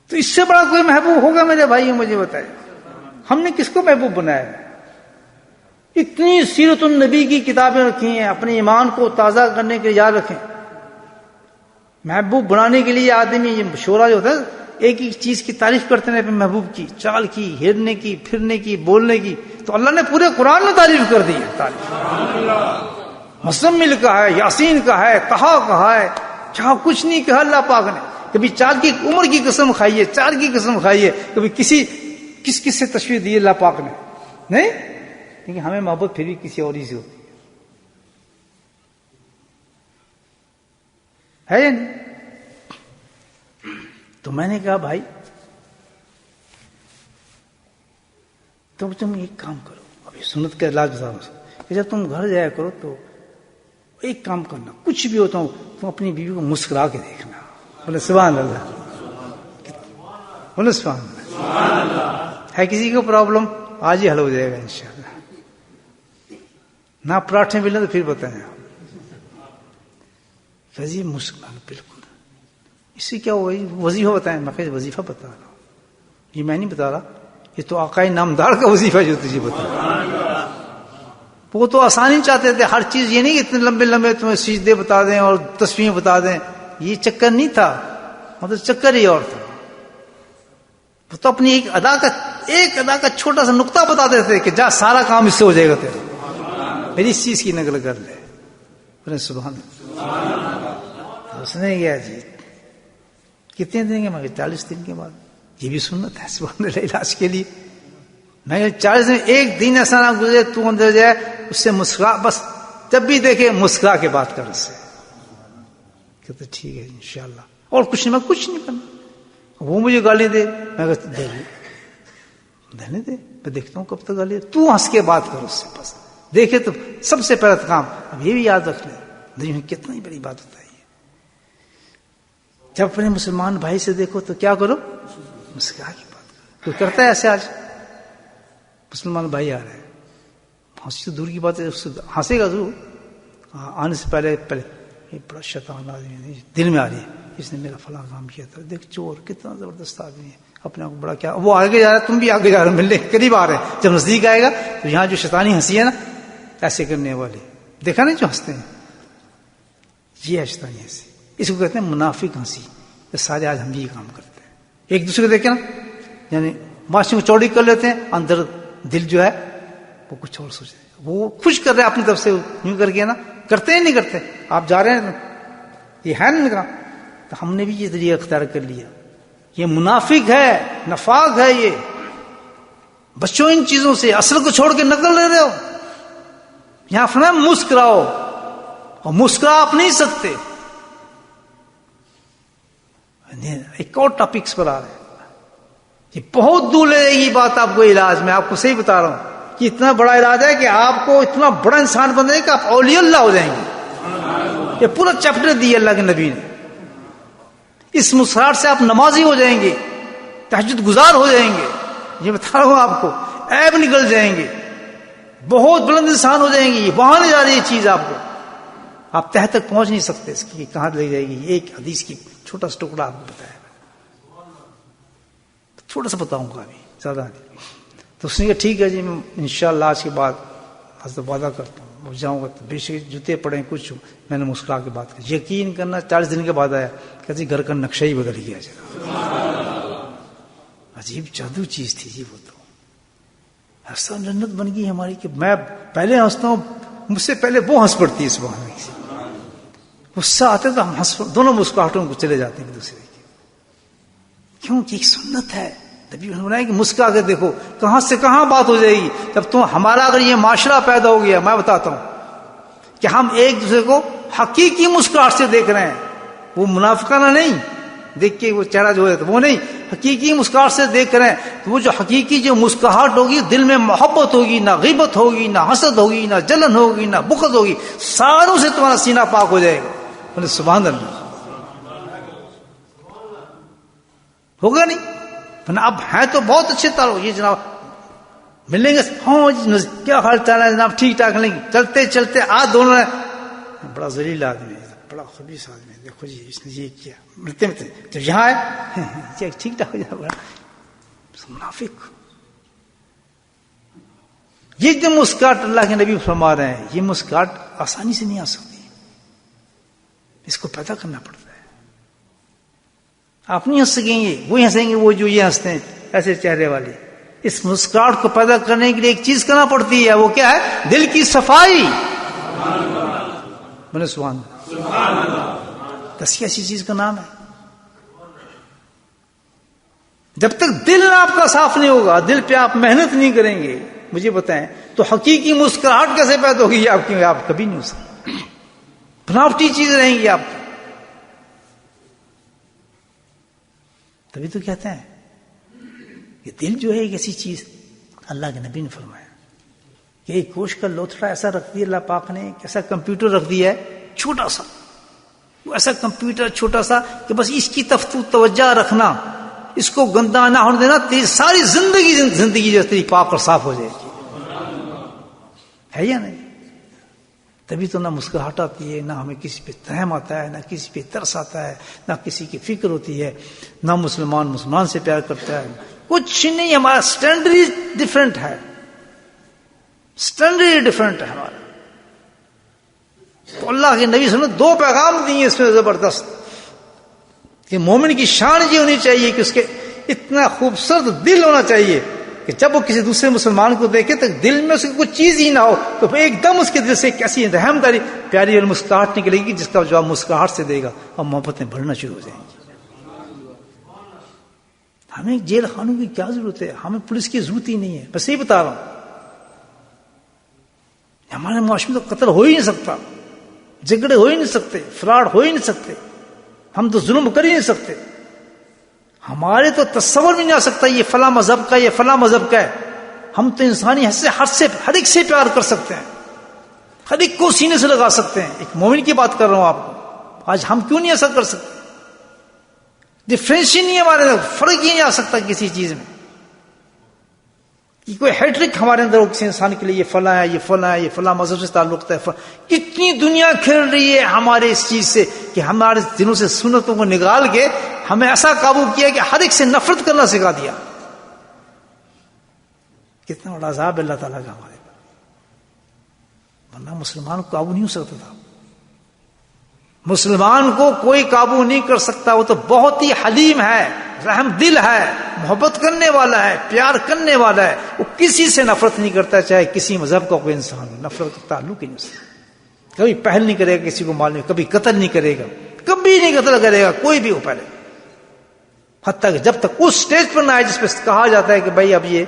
تو اس سے بڑا کوئی محبوب ہوگا میرے بھائی؟ مجھے بتائے ہم نے کس کو محبوب بنایا ہے؟ اتنی سیرت النبی کی کتابیں رکھی ہیں, اپنے ایمان کو تازہ کرنے کے لیے یاد رکھیں. محبوب بنانے کے لیے آدمی یہ شورا جو ہوتا ہے ایک ایک چیز کی تعریف کرتے ہیں اپنے محبوب کی, چال کی, ہیرنے کی, پھرنے کی, بولنے کی. تو اللہ نے پورے قرآن میں تعریف کر دی ہے. مزمل کا ہے, یاسین کا ہے, طہا کا ہے, جہاں کچھ نہیں کہا اللہ پاک نے. کبھی چال کی عمر کی قسم کھائیے, چال کی قسم کھائیے, کبھی کس سے تشویح دی اللہ پاک نے نہیں. لیکن ہمیں محبت پھر بھی کسی اور ہی سے ہوتی ہے یا نہیں؟ تو میں نے کہا بھائی تم ایک کام کرو, ابھی سنت کا علاج بتا کہ جب تم گھر جایا کرو تو ایک کام کرنا, کچھ بھی ہوتا ہوں تم اپنی بیوی کو مسکرا کے دیکھنا. بولے سبحان اللہ, بولے سبحان اللہ. ہے کسی کو پرابلم آج ہی حل ہو جائے گا انشاءاللہ. نہ پراٹھے ملیں تو پھر بتائیں فضی مسکران. بالکل اس سے کیا ہوگا؟ وظیفہ بتائیں. میں کہ وظیفہ بتا رہا ہوں, یہ میں نہیں بتا رہا, یہ تو آقائے نامدار کا وظیفہ جو تجھے بتا رہا. وہ تو آسانی چاہتے تھے ہر چیز, یہ نہیں کہ اتنے لمبے لمبے تمہیں سجدے بتا دیں اور تسبیح بتا دیں. یہ چکر نہیں تھا, مطلب چکر ہی اور تھا. وہ تو اپنی ایک ادا کا چھوٹا سا نقطہ بتا دیتے کہ جا سارا کام اس سے ہو جائے گا تیرا, میری اس چیز کی نقل کر لے. سبحان اللہ. اس نے کیا جی کتنے دن کے, مگر 40 دن کے بعد. یہ بھی سنت ہے سبحان اللہ علاج کے لیے. میں 40 دن ایک دن ایسا نہ گزرے تو اندر جائے اس سے مسکرا, بس جب بھی دیکھے مسکرا کے بات کر اس سے. کہتے ٹھیک ہے انشاءاللہ, اور کچھ نہیں, میں کچھ نہیں کرنا. وہ مجھے گالی دے, میں کہتا دینے دے, میں دیکھتا ہوں کب تک گالی دے. تو ہنس کے بات کر اس سے, بس دیکھے تو سب سے پہلا کام. اب یہ بھی یاد رکھ لیں دنیا میں کتنا ہی بڑی بات ہوتا ہے. جب اپنے مسلمان بھائی سے دیکھو تو کیا کرو, مسکرا کی بات کرو. کوئی کرتا ہے ایسے؟ آج مسلمان بھائی آ رہے ہیں, ہنسی تو دور کی بات ہے, اس سے ہنسے گا ضرور. آنے سے پہلے یہ بڑا شیطان آدمی دل میں آ رہی ہے, اس نے میرا فلاں کام کیا تھا, دیکھ چور کتنا زبردست آدمی ہے, اپنے آپ کو بڑا کیا. وہ آگے جا رہا ہے, تم بھی آگے جا رہے ہو, ملنے قریب آ رہے ہیں. جب نزدیک آئے گا تو یہاں جو شیطانی ہنسی ہے نا ایسے کرنے والی, دیکھا نہیں جو ہنستے ہیں، یہ اشتانی ہنسی، اس کو کہتے ہیں منافق ہنسی. سارے آج ہم یہ کام کرتے ہیں، ایک دوسرے کو دیکھیں نا، یعنی معاشرے کو چوڑی کر لیتے ہیں، اندر دل جو ہے وہ کچھ اور سوچ رہے ہیں، وہ خوش کر رہے ہیں اپنی طرف سے یوں کر کے نا، کرتے ہیں نہیں کرتے. آپ جا رہے ہیں یہ ہے نا، تو ہم نے بھی یہ طریقہ اختیار کر لیا. یہ منافق ہے، نفاق ہے. یہ بچوں ان چیزوں سے، اصل کو چھوڑ کے نقل لے رہے ہو. یہاں فرمایا مسکراؤ، اور مسکرا آپ نہیں سکتے. ایک اور ٹاپکس پر آ رہے ہیں، یہ بہت دور لے جائے گی بات آپ کو علاج میں. آپ کو صحیح بتا رہا ہوں کہ اتنا بڑا علاج ہے کہ آپ کو اتنا بڑا انسان بن جائے کہ آپ اولیاء اللہ ہو جائیں گے. یہ پورا چیپٹر دیا اللہ کے نبی نے. اس مسکراہٹ سے آپ نمازی ہو جائیں گے، تہجد گزار ہو جائیں گے. یہ بتا رہا ہوں آپ کو، عیب نکل جائیں گے، بہت بلند انسان ہو جائیں گے. یہ وہاں لے جا رہی ہے چیز آپ کو، آپ تہ تک پہنچ نہیں سکتے اس کی کہاں لے جائے گی. ایک حدیث کی چھوٹا سا ٹکڑا آپ کو بتایا، چھوٹا سا بتاؤں گا ابھی، زیادہ نہیں. تو اس نے کہا ٹھیک ہے جی، میں انشاءاللہ آج کے بعد وعدہ کرتا ہوں وہ جاؤں گا تو بے شک جوتے پڑیں کچھ. میں نے مسکرا کے بات کی، یقین کرنا 40 دن کے بعد آیا کہ جی گھر کا نقشہ ہی بدل گیا. عجیب جادو چیز تھی جی وہ. تو ایسا جنت بن گئی ہماری کہ میں پہلے ہنستا ہوں، مجھ سے پہلے وہ ہنس پڑتی ہے. اس بہانے سے غصہ آتا ہے تو ہم ہنس دونوں مسکراہٹوں کو چلے جاتے ہیں ایک دوسرے کے. کیونکہ ایک سنت ہے تبھی بنایا کہ مسکرا کے دیکھو کہاں سے کہاں بات ہو جائے گی. جب تم ہمارا اگر یہ معاشرہ پیدا ہو گیا، میں بتاتا ہوں کہ ہم ایک دوسرے کو حقیقی مسکراہٹ سے دیکھ رہے ہیں، وہ منافقانہ نہیں دیکھ کے وہ چہرہ جو ہے وہ نہیں، حقیقی مسکراہٹ سے دیکھ رہے ہیں. تو وہ جو حقیقی جو مسکراہٹ ہوگی، دل میں محبت ہوگی، نہ غیبت ہوگی، نہ حسد ہوگی، نہ جلن ہوگی، نہ بغض ہوگی، ساروں سے تمہارا سینہ پاک ہو جائے گا. بولے سبحان اللہ. ہوگا نہیں اب ہیں تو بہت اچھے تعلق. یہ جناب ملیں گے، ہاں جی کیا حال چال ہے جناب، ٹھیک ٹھاک. لیں گے چلتے چلتے دونوں بڑا ذلیل آدمی ہے، بڑا خبیث آدمی ہے، دیکھو جی اس نے یہ کیا. ملتے ملتے جب یہاں آئے ٹھیک ٹھاک ہو جائے گا. منافق. یہ جو مسکراہٹ اللہ کے نبی فرما رہے ہیں، یہ مسکراہٹ آسانی سے نہیں آ سکتی، اس کو پیدا کرنا پڑتا ہے. آپ نہیں ہنس سکیں گے، وہی ہنسیں گے وہ جو یہ ہنستے ہیں ایسے چہرے والے. اس مسکراہٹ کو پیدا کرنے کے لیے ایک چیز کرنا پڑتی ہے، وہ کیا ہے؟ دل کی صفائی. بولے سبحان اللہ. تزکیہ اسی چیز کا نام ہے. جب تک دل آپ کا صاف نہیں ہوگا، دل پہ آپ محنت نہیں کریں گے، مجھے بتائیں تو حقیقی مسکراہٹ کیسے پیدا ہوگی آپ کی؟ آپ کبھی نہیں ہو سکتے، بناوٹی چیز رہیں گی آپ. تبھی تو کہتے ہیں کہ دل جو ہے ایک ایسی چیز، اللہ کے نبی نے فرمایا کہ ایک گوشت کا لوتھڑا ایسا رکھ دیا اللہ پاک نے، ایسا کمپیوٹر رکھ دیا ہے چھوٹا سا، وہ ایسا کمپیوٹر چھوٹا سا کہ بس اس کی طرف تو توجہ رکھنا، اس کو گندا نہ ہونے دینا، تیری ساری زندگی جو تیری پاک اور صاف ہو جائے گی. ہے یا نہیں؟ تبھی تو نہ مسکراہٹ آتی ہے، نہ ہمیں کسی پہ رحم آتا ہے، نہ کسی پہ ترس آتا ہے، نہ کسی کی فکر ہوتی ہے، نہ مسلمان سے پیار کرتا ہے. کچھ نہیں، ہمارا اسٹینڈرڈ ڈفرینٹ ہے، اسٹینڈرڈ ڈفرینٹ ہے ہمارا. تو اللہ کے نبی صلی اللہ علیہ وسلم نے 2 پیغام دیے اس میں زبردست کہ مومن کی شان یہ ہونی چاہیے کہ اس کے اتنا خوبصورت دل ہونا چاہیے کہ جب وہ کسی دوسرے مسلمان کو دیکھے تو دل میں اس کی کوئی چیز ہی نہ ہو، تو ایک دم اس کے دل سے ایک ایسی رحمداری پیاری اور مسکراہٹ نکلے گی جس کا جواب مسکراہٹ سے دے گا اور محبتیں بڑھنا شروع ہو جائیں گی. ہمیں جیل خانوں کی کیا ضرورت ہے؟ ہمیں پولیس کی ضرورت ہی نہیں ہے. بس یہی بتا رہا ہوں، ہمارے معاشرے میں تو قتل ہو ہی نہیں سکتا، جھگڑے ہو ہی نہیں سکتے، فراڈ ہو ہی نہیں سکتے، ہم تو ظلم کر ہی نہیں سکتے. ہمارے تو تصور بھی نہیں آ سکتا یہ فلاں مذہب کا، یہ فلاں مذہب کا ہے. ہم تو انسانی حیثیت سے ہر ایک سے پیار کر سکتے ہیں، ہر ایک کو سینے سے لگا سکتے ہیں. ایک مومن کی بات کر رہا ہوں آپ کو. آج ہم کیوں نہیں ایسا کر سکتے؟ ڈفرینس ہی نہیں ہے ہمارے اندر، فرق ہی نہیں آ سکتا کسی چیز میں کہ کوئی ہیٹرک ہمارے اندر ہو کسی انسان کے لیے، یہ فلاں ہے، یہ فلاں ہے، یہ فلاں مذہب سے تعلق ہے. کتنی دنیا کھیل رہی ہے ہمارے اس چیز سے کہ ہمارے دلوں سے سنتوں کو نکال کے ہمیں ایسا قابو کیا کہ ہر ایک سے نفرت کرنا سکھا دیا. کتنا بڑا عذاب اللہ تعالیٰ کا ہمارے پر. ورنہ مسلمان کو قابو نہیں ہو سکتا تھا. مسلمان کو کوئی قابو نہیں کر سکتا. وہ تو بہت ہی حلیم ہے, رحم دل ہے, محبت کرنے والا ہے, پیار کرنے والا ہے. وہ کسی سے نفرت نہیں کرتا, چاہے کسی مذہب کا کوئی انسان ہو. نفرت کا تعلق ہی نہیں اس سے. کبھی پہل نہیں کرے گا کسی کو مارنے, کبھی قتل نہیں کرے گا, کبھی نہیں قتل کرے گا کوئی بھی ہو پہلے, حتیٰ کہ جب تک اس سٹیج پر نہ آئے جس پہ کہا جاتا ہے کہ بھائی اب یہ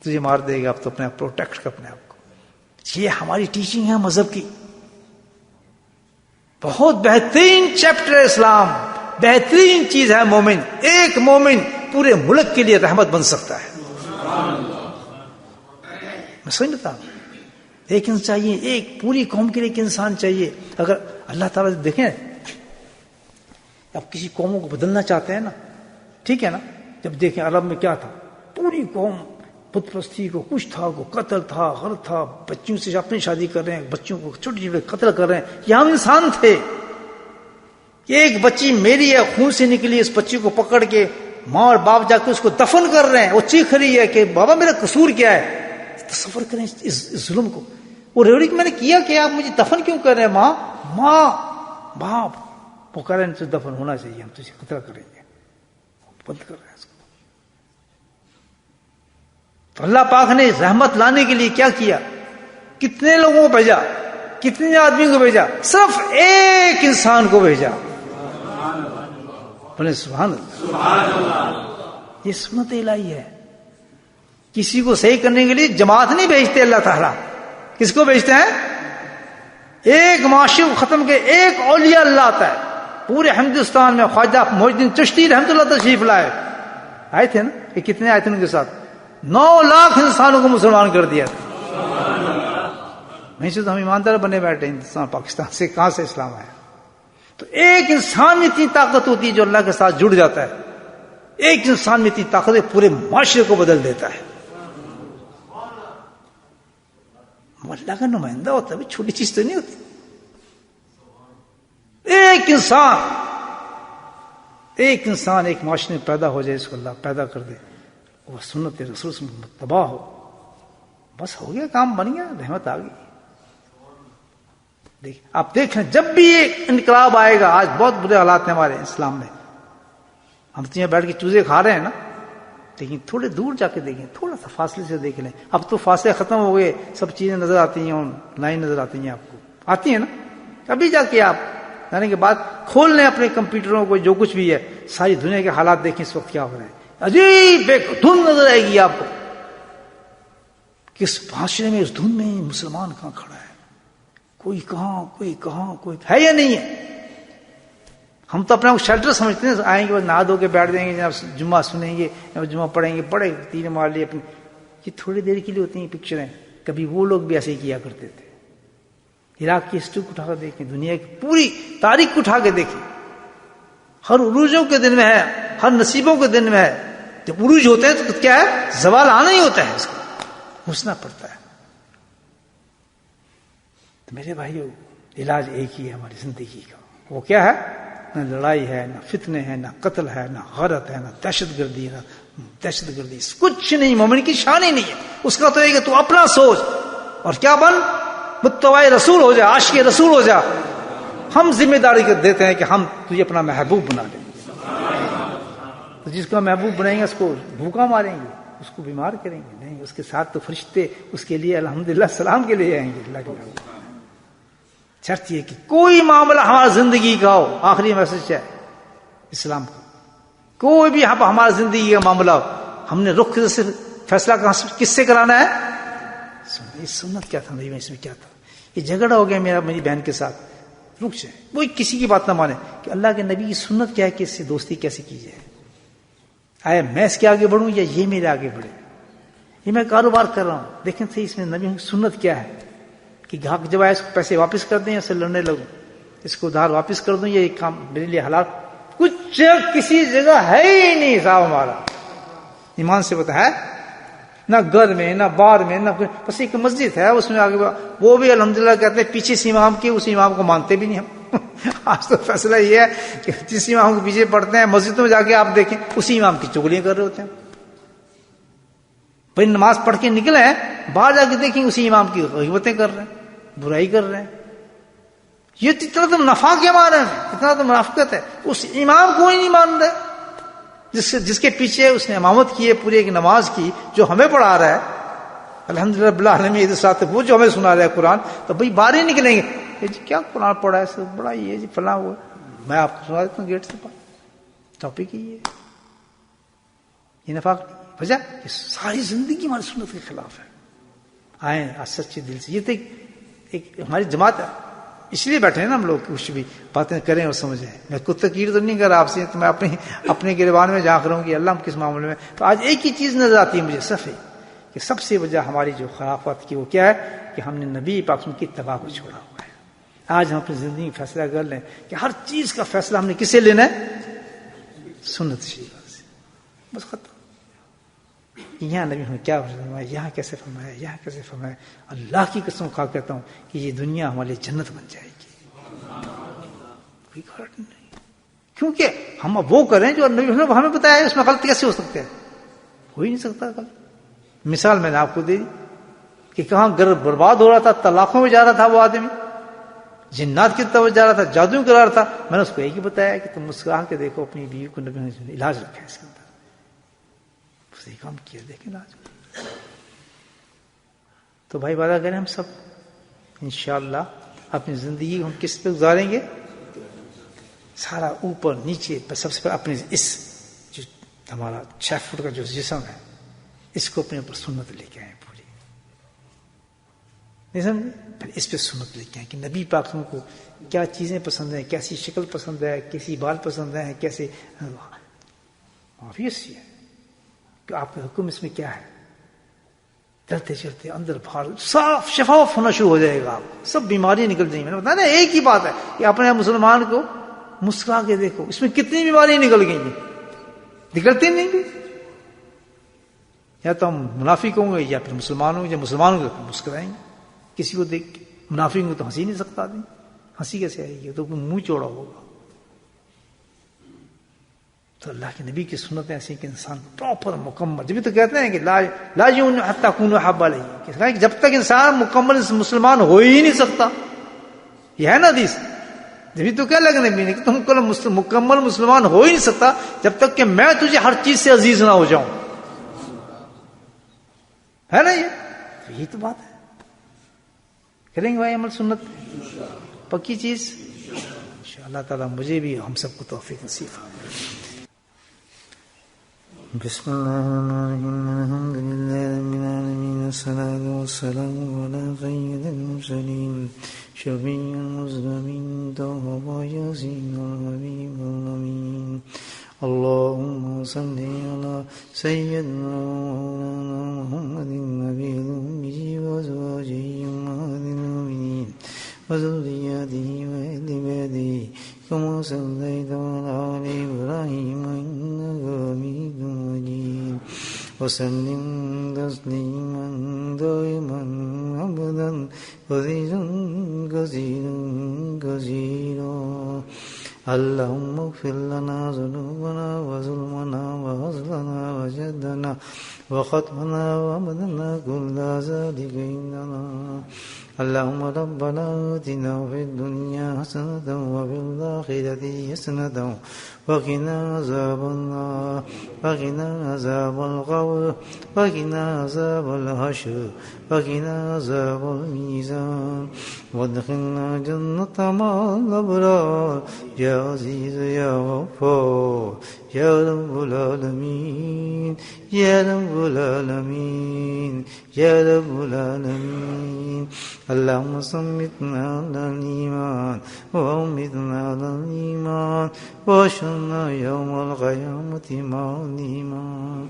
تجھے مار دے گا, اب تو اپنے آپ پروٹیکٹ کر اپنے آپ کو. یہ ہماری ٹیچنگ ہے مذہب کی. بہت بہترین چیپٹر ہے اسلام, بہترین چیز ہے مومن. ایک مومن پورے ملک کے لیے رحمت بن سکتا ہے. میں سمجھتا ہوں ایک انسان چاہیے, ایک پوری قوم کے لیے ایک انسان چاہیے. اگر اللہ تعالیٰ دیکھیں, اب کسی قوموں کو بدلنا چاہتے ہیں نا, ٹھیک ہے نا, جب دیکھیں عرب میں کیا تھا, پوری قوم بت پرستی کو, کچھ تھا, کو قتل تھا, غلط تھا, بچوں سے اپنی شادی کر رہے ہیں, بچوں کو چھوٹے چھوٹے قتل کر رہے ہیں. یہ ہم انسان تھے. ایک بچی میری ہے, خون سے نکلی, اس بچی کو پکڑ کے ماں اور باپ جا کے اس کو دفن کر رہے ہیں. وہ چیخ رہی ہے کہ بابا میرا قصور کیا ہے. تصور کریں اس ظلم کو. وہ ریوڑی کہ میں نے کیا کہ آپ مجھے دفن کیوں کر رہے ہیں. ماں باپ وہ کہہ رہے ہیں دفن ہونا چاہیے, ہم تجھے قتل کریں گے. بند کر رہے ہیں اس کو. تو اللہ پاک نے رحمت لانے کے لیے کیا کیا, کتنے لوگوں کو بھیجا, کتنے آدمی کو بھیجا, صرف ایک انسان کو بھیجا. بولے سبحان اللہ. یہ سنت الہی ہے. کسی کو صحیح کرنے کے لیے جماعت نہیں بھیجتے اللہ تعالیٰ. کس کو بھیجتے ہیں؟ ایک معاشرے کو ختم کے ایک اولیاء اللہ آتا ہے. پورے ہندوستان میں خواجہ معین الدین چشتی رحمۃ اللہ تشریف لائے, آئے تھے نا, کہ کتنے آئے تھے ان کے ساتھ, 9 لاکھ انسانوں کو مسلمان کر دیا تھا. نہیں سے تو ہم ایماندار بنے بیٹھے ہندوستان پاکستان سے, کہاں سے اسلام آیا. تو ایک انسان میں اتنی طاقت ہوتی ہے جو اللہ کے ساتھ جڑ جاتا ہے. ایک انسان میں اتنی طاقت ہے پورے معاشرے کو بدل دیتا ہے. اللہ کا نمائندہ ہوتا ہے, چھوٹی چیز تو نہیں ہوتی. ایک انسان ایک معاشرے میں پیدا ہو جائے, اس کو اللہ پیدا کر دے, وہ سنت رسول سے متبع ہو, بس ہو گیا, کام بن گیا, رحمت آ گئی. آپ دیکھیں جب بھی ایک انقلاب آئے گا, آج بہت برے حالات ہیں ہمارے اسلام میں. ہم تو یہاں بیٹھ کے چوزے کھا رہے ہیں نا, لیکن تھوڑے دور جا کے دیکھیں, تھوڑا سا فاصلے سے دیکھ لیں. اب تو فاصلے ختم ہو گئے, سب چیزیں نظر آتی ہیں, آن لائن نظر آتی ہیں, آپ کو آتی ہیں نا. ابھی جا کے آپ جانے کے بعد کھول لیں اپنے کمپیوٹروں کو, جو کچھ بھی ہے ساری دنیا کے حالات دیکھیں اس وقت کیا ہو رہے ہیں. عجیب ایک دھن نظر آئے گی آپ کو, کس معاشرے میں اس دھن میں مسلمان کہاں کھڑا ہے, کوئی کہاں, کوئی کہاں, کوئی ہے یا نہیں ہے. ہم تو اپنا شیلٹر سمجھتے ہیں, آئیں گے بس نہا دھو کے بیٹھ جائیں گے, جناب جمعہ سنیں گے, جمعہ پڑھیں گے, پڑھے تین مار لیے اپنے. یہ تھوڑی دیر کے لیے ہوتی ہیں پکچریں. کبھی وہ لوگ بھی ایسے ہی کیا کرتے تھے. عراق کی ہسٹری کو اٹھا کر دیکھیں, دنیا کی پوری تاریخ کو اٹھا کے دیکھیں. ہر عروجوں کے دن میں ہے, ہر نصیبوں کے دن میں ہے. جب عروج ہوتے ہیں تو کیا ہے, زوال آنا ہی ہوتا ہے, اس کو گھسنا پڑتا ہے. تو میرے بھائیو, علاج ایک ہی ہے ہماری زندگی کا. وہ کیا ہے؟ نہ لڑائی ہے, نہ فتنے ہیں, نہ قتل ہے, نہ غارت ہے, نہ دہشت گردی, نہ دہشت گردی. کچھ نہیں. مومن کی شان ہی نہیں ہے. اس کا تو یہ کہ تو اپنا سوچ اور کیا بن, متبع رسول ہو جا, عاشق رسول ہو جا. ہم ذمہ داری دیتے ہیں کہ ہم تجھے اپنا محبوب بنا لیں. تو جس کو محبوب بنائیں گے اس کو بھوکا ماریں گے, اس کو بیمار کریں گے نہیں, اس کے ساتھ تو فرشتے اس کے لیے الحمدللہ سلام کے لیے آئیں گے. اللہ کے شرط یہ کہ کوئی معاملہ ہماری زندگی کا ہو, آخری میسج ہے اسلام کا, کوئی بھی ہماری زندگی کا معاملہ ہو, ہم نے رخ سے فیصلہ کس سے کرانا ہے؟ سنت کیا تھا میری, اس میں کیا تھا. یہ جھگڑا ہو گیا میرا میری بہن کے ساتھ, رک جائے, کوئی کسی کی بات نہ مانے کہ اللہ کے نبی کی سنت کیا ہے کہ اس سے دوستی کیسے کی جائے. آیا میں اس کے آگے بڑھوں یا یہ میرے آگے بڑھے. یہ میں کاروبار کر رہا ہوں, دیکھیں صحیح اس میں نبی کی سنت کیا ہے کہ گاہک جب آئے اس کو پیسے واپس کر دیں یا اسے لڑنے لگوں, اس کو ادھار واپس کر دوں, یہ کام میرے لیے حلال. کچھ کسی جگہ ہے ہی نہیں صاحب ہمارا ایمان سے بتا ہے, نہ گھر میں, نہ بار میں, نہ بس ایک مسجد ہے اس میں آگے, وہ بھی الحمدللہ کہتے ہیں پیچھے سے امام کی, اس امام کو مانتے بھی نہیں ہم. آج تو فیصلہ یہ ہے کہ جس امام کو پیچھے پڑھتے ہیں مسجد میں جا کے آپ دیکھیں اسی امام کی چغلیاں کر رہے ہوتے ہیں. بھائی نماز پڑھ کے نکلے ہیں، باہر جا کے دیکھیں اسی امام کی غیبتیں کر رہے ہیں، برائی کر رہے ہیں. یہ اتنا تو نفاق کے مارے ہیں، اتنا تو منافقت ہے. اس امام کو ہی نہیں مان رہے جس کے پیچھے اس نے امامت کی ہے پوری ایک نماز کی، جو ہمیں پڑھا رہا ہے. الحمدللہ رب العالمین ساتھ وہ جو ہمیں سنا رہا ہے قرآن. تو بھائی باہر ہی نکلیں گے، جی کیا قرآن پڑھا ہے، سب بڑا یہ جی فلاں ہوا. میں آپ کو سنا دیتا ہوں گیٹ سے پڑھ، ٹاپک ہی یہ نفاق نہیں. وجہ یہ ساری زندگی ہماری سنت کے خلاف ہے. آئیں سچے دل سے. یہ تو ایک ہماری جماعت ہے، اس لیے بیٹھے ہیں نا ہم لوگ، کچھ بھی باتیں کریں اور سمجھیں. میں خود تقریر تو نہیں کر رہا آپ سے، تو میں اپنے گریبان میں جھانک رہا ہوں کہ اللہ ہم کس معاملے میں. تو آج ایک ہی چیز نظر آتی ہے مجھے صفحے کہ سب سے وجہ ہماری جو خرافات کی وہ کیا ہے کہ ہم نے نبی پاک کی اتباع کو چھوڑا ہوا ہے. آج ہم اپنی زندگی میں فیصلہ کر لیں کہ ہر چیز کا فیصلہ ہم نے کس سے لینا ہے؟ سنت شریعہ سے. بس ختم. یہاں نبی نے کیا فرمایا، یہاں کیسے فرمایا، یہاں کیسے فرمایا. اللہ کی قسم کھا کہتا ہوں کہ یہ دنیا ہمارے جنت بن جائے گی. کوئی غلط نہیں، کیونکہ ہم وہ کریں جو نبی نے ہمیں بتایا. اس میں غلط کیسے ہو سکتے ہیں؟ ہو ہی نہیں سکتا غلط. مثال میں نے آپ کو دے دی کہ کہاں گھر برباد ہو رہا تھا، طلاقوں میں جا رہا تھا وہ آدمی، جنات کی طرف جا رہا تھا، جادو کرا رہا تھا. میں نے اس کو ایک ہی بتایا کہ تم مسکرا کے دیکھو اپنی بیوی کو، نبی نے علاج رکھا ہے اس کے اندر. صحیح کام کیا، دیکھیں آج. تو بھائی وعدہ کریں ہم سب انشاءاللہ اپنی زندگی ہم کس پہ گزاریں گے؟ سارا اوپر نیچے سب سے پہلے اپنے اس جو ہمارا 6 فٹ کا جو جسم ہے اس کو اپنے اوپر سنت لے کے آئیں پوری. نہیں سمجھے؟ پھر اس پہ سنت لے کے آئیں کہ نبی پاک کو کیا چیزیں پسند ہیں، کیسی شکل پسند ہے، کیسی بال پسند ہیں، کیسے. آبویس ہے کہ آپ کا حکم اس میں کیا ہے. چلتے چلتے اندر باہر صاف شفاف ہونا شروع ہو جائے گا، آپ سب بیماریاں نکل جائیں گی. میں نے بتایا نا ایک ہی بات ہے کہ اپنے مسلمان کو مسکرا کے دیکھو، اس میں کتنی بیماریاں نکل گئی ہیں، نکلتی نہیں گئی. یا تو ہم منافق ہوں گے یا پھر مسلمان ہوں گے. یا مسلمان ہوں گے تو مسکرائیں گے کسی کو دیکھ کے. منافق ہوں تو ہنسی نہیں سکتا آدمی، ہنسی کیسے آئے گی؟ تو منہ چوڑا ہوگا. تو اللہ کے نبی کی سنتیں ایسی کہ انسان پراپر مکمل، جبھی تو کہتے ہیں کہ لا یؤمن حتی اکون احب الیہ، کہ جب تک انسان مکمل مسلمان ہو ہی نہیں سکتا. یہ ہے نا حدیث. جبھی تو کیا لگنے بھی نہیں کہ تم مکمل مسلمان ہو ہی نہیں سکتا جب تک کہ میں تجھے ہر چیز سے عزیز نہ ہو جاؤں. ہے نا یہی تو بات ہے. کریں گے بھائی عمل سنت پکی چیز انشاء اللہ تعالیٰ. مجھے بھی ہم سب کو توفیق نصیب فرمائے. بسم اللہ الرحمن الرحیم. الحمد للہ رب العالمین، والصلاة والسلام علی سید المرسلین، شفیع المذنبین، طه یاسین الحبیب الامین. اللهم صل على سيدنا محمد النبي الأمي وأزواجه أمهات المؤمنين وذرياته وأهل بيته كما صليت على آل إبراهيم إنك حميد مجيد. وسلم تسليما دائما أبدا كثيرا كثيرا كثيرا. اللهم اغفر لنا ذنوبنا وظلمنا وهزلنا وجدنا وخطأنا وأبدنا كل ذلك عندنا. اللهم ربنا آتنا في الدنيا حسنة وفي الآخرة حسنة وقنا عذاب النار وقنا عذاب القبر وقنا عذاب الحشر وقنا عذاب الميزان وادخلنا جنة مع الأبرار يا عزيز يا غفار يا رب العالمين يا رب العالمين يا رب العالمين. اللهم صمتنا على الإيمان وأمتنا على الإيمان واشرنا يوم القيامة مع الإيمان.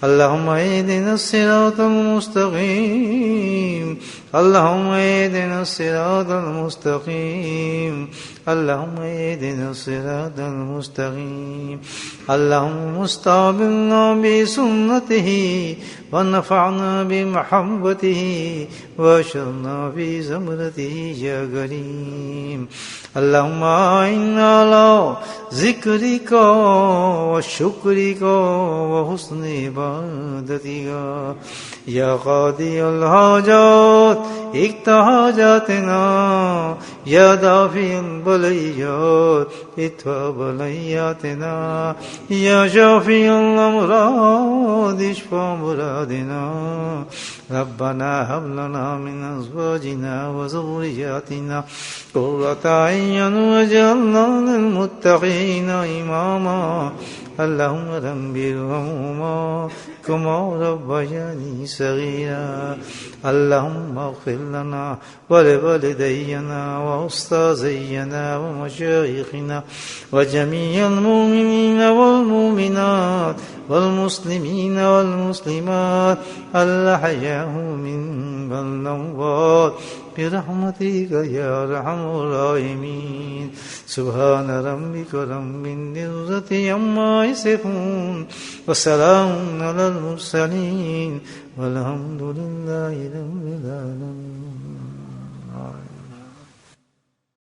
اللهم اهدنا الصراط المستقيم اللهم اهدنا الصراط المستقيم اللهم اهدنا الصراط المستقيم. اللهم استعملنا بسنته ونفعنا بمحبته واشرنا في زمرته يا كريم. اللهم أعنا على ذكرك وشكرك وحسن عبادتك عبادتك يا قاضي الحاجات اقض حاجاتنا يا دافع البليات ادفع بلياتنا يا شافي الأمراض اشفى مرادنا ربنا هب لنا من أزواجنا وذرياتنا قرة أعين واجعلنا للمتقين إماما اللهم ربهم كما ربياني صغيرا اللهم اغفر لنا ولوالدينا وأستاذينا ومشايخنا وجميع المؤمنين والمؤمنات والمسلمين والمسلمات الأحياء منهم والأموات برحمتك يا أرحم الراحمين سبحان ربك رب العزة عما يصفون وسلام على المرسلين والحمد لله رب العالمين.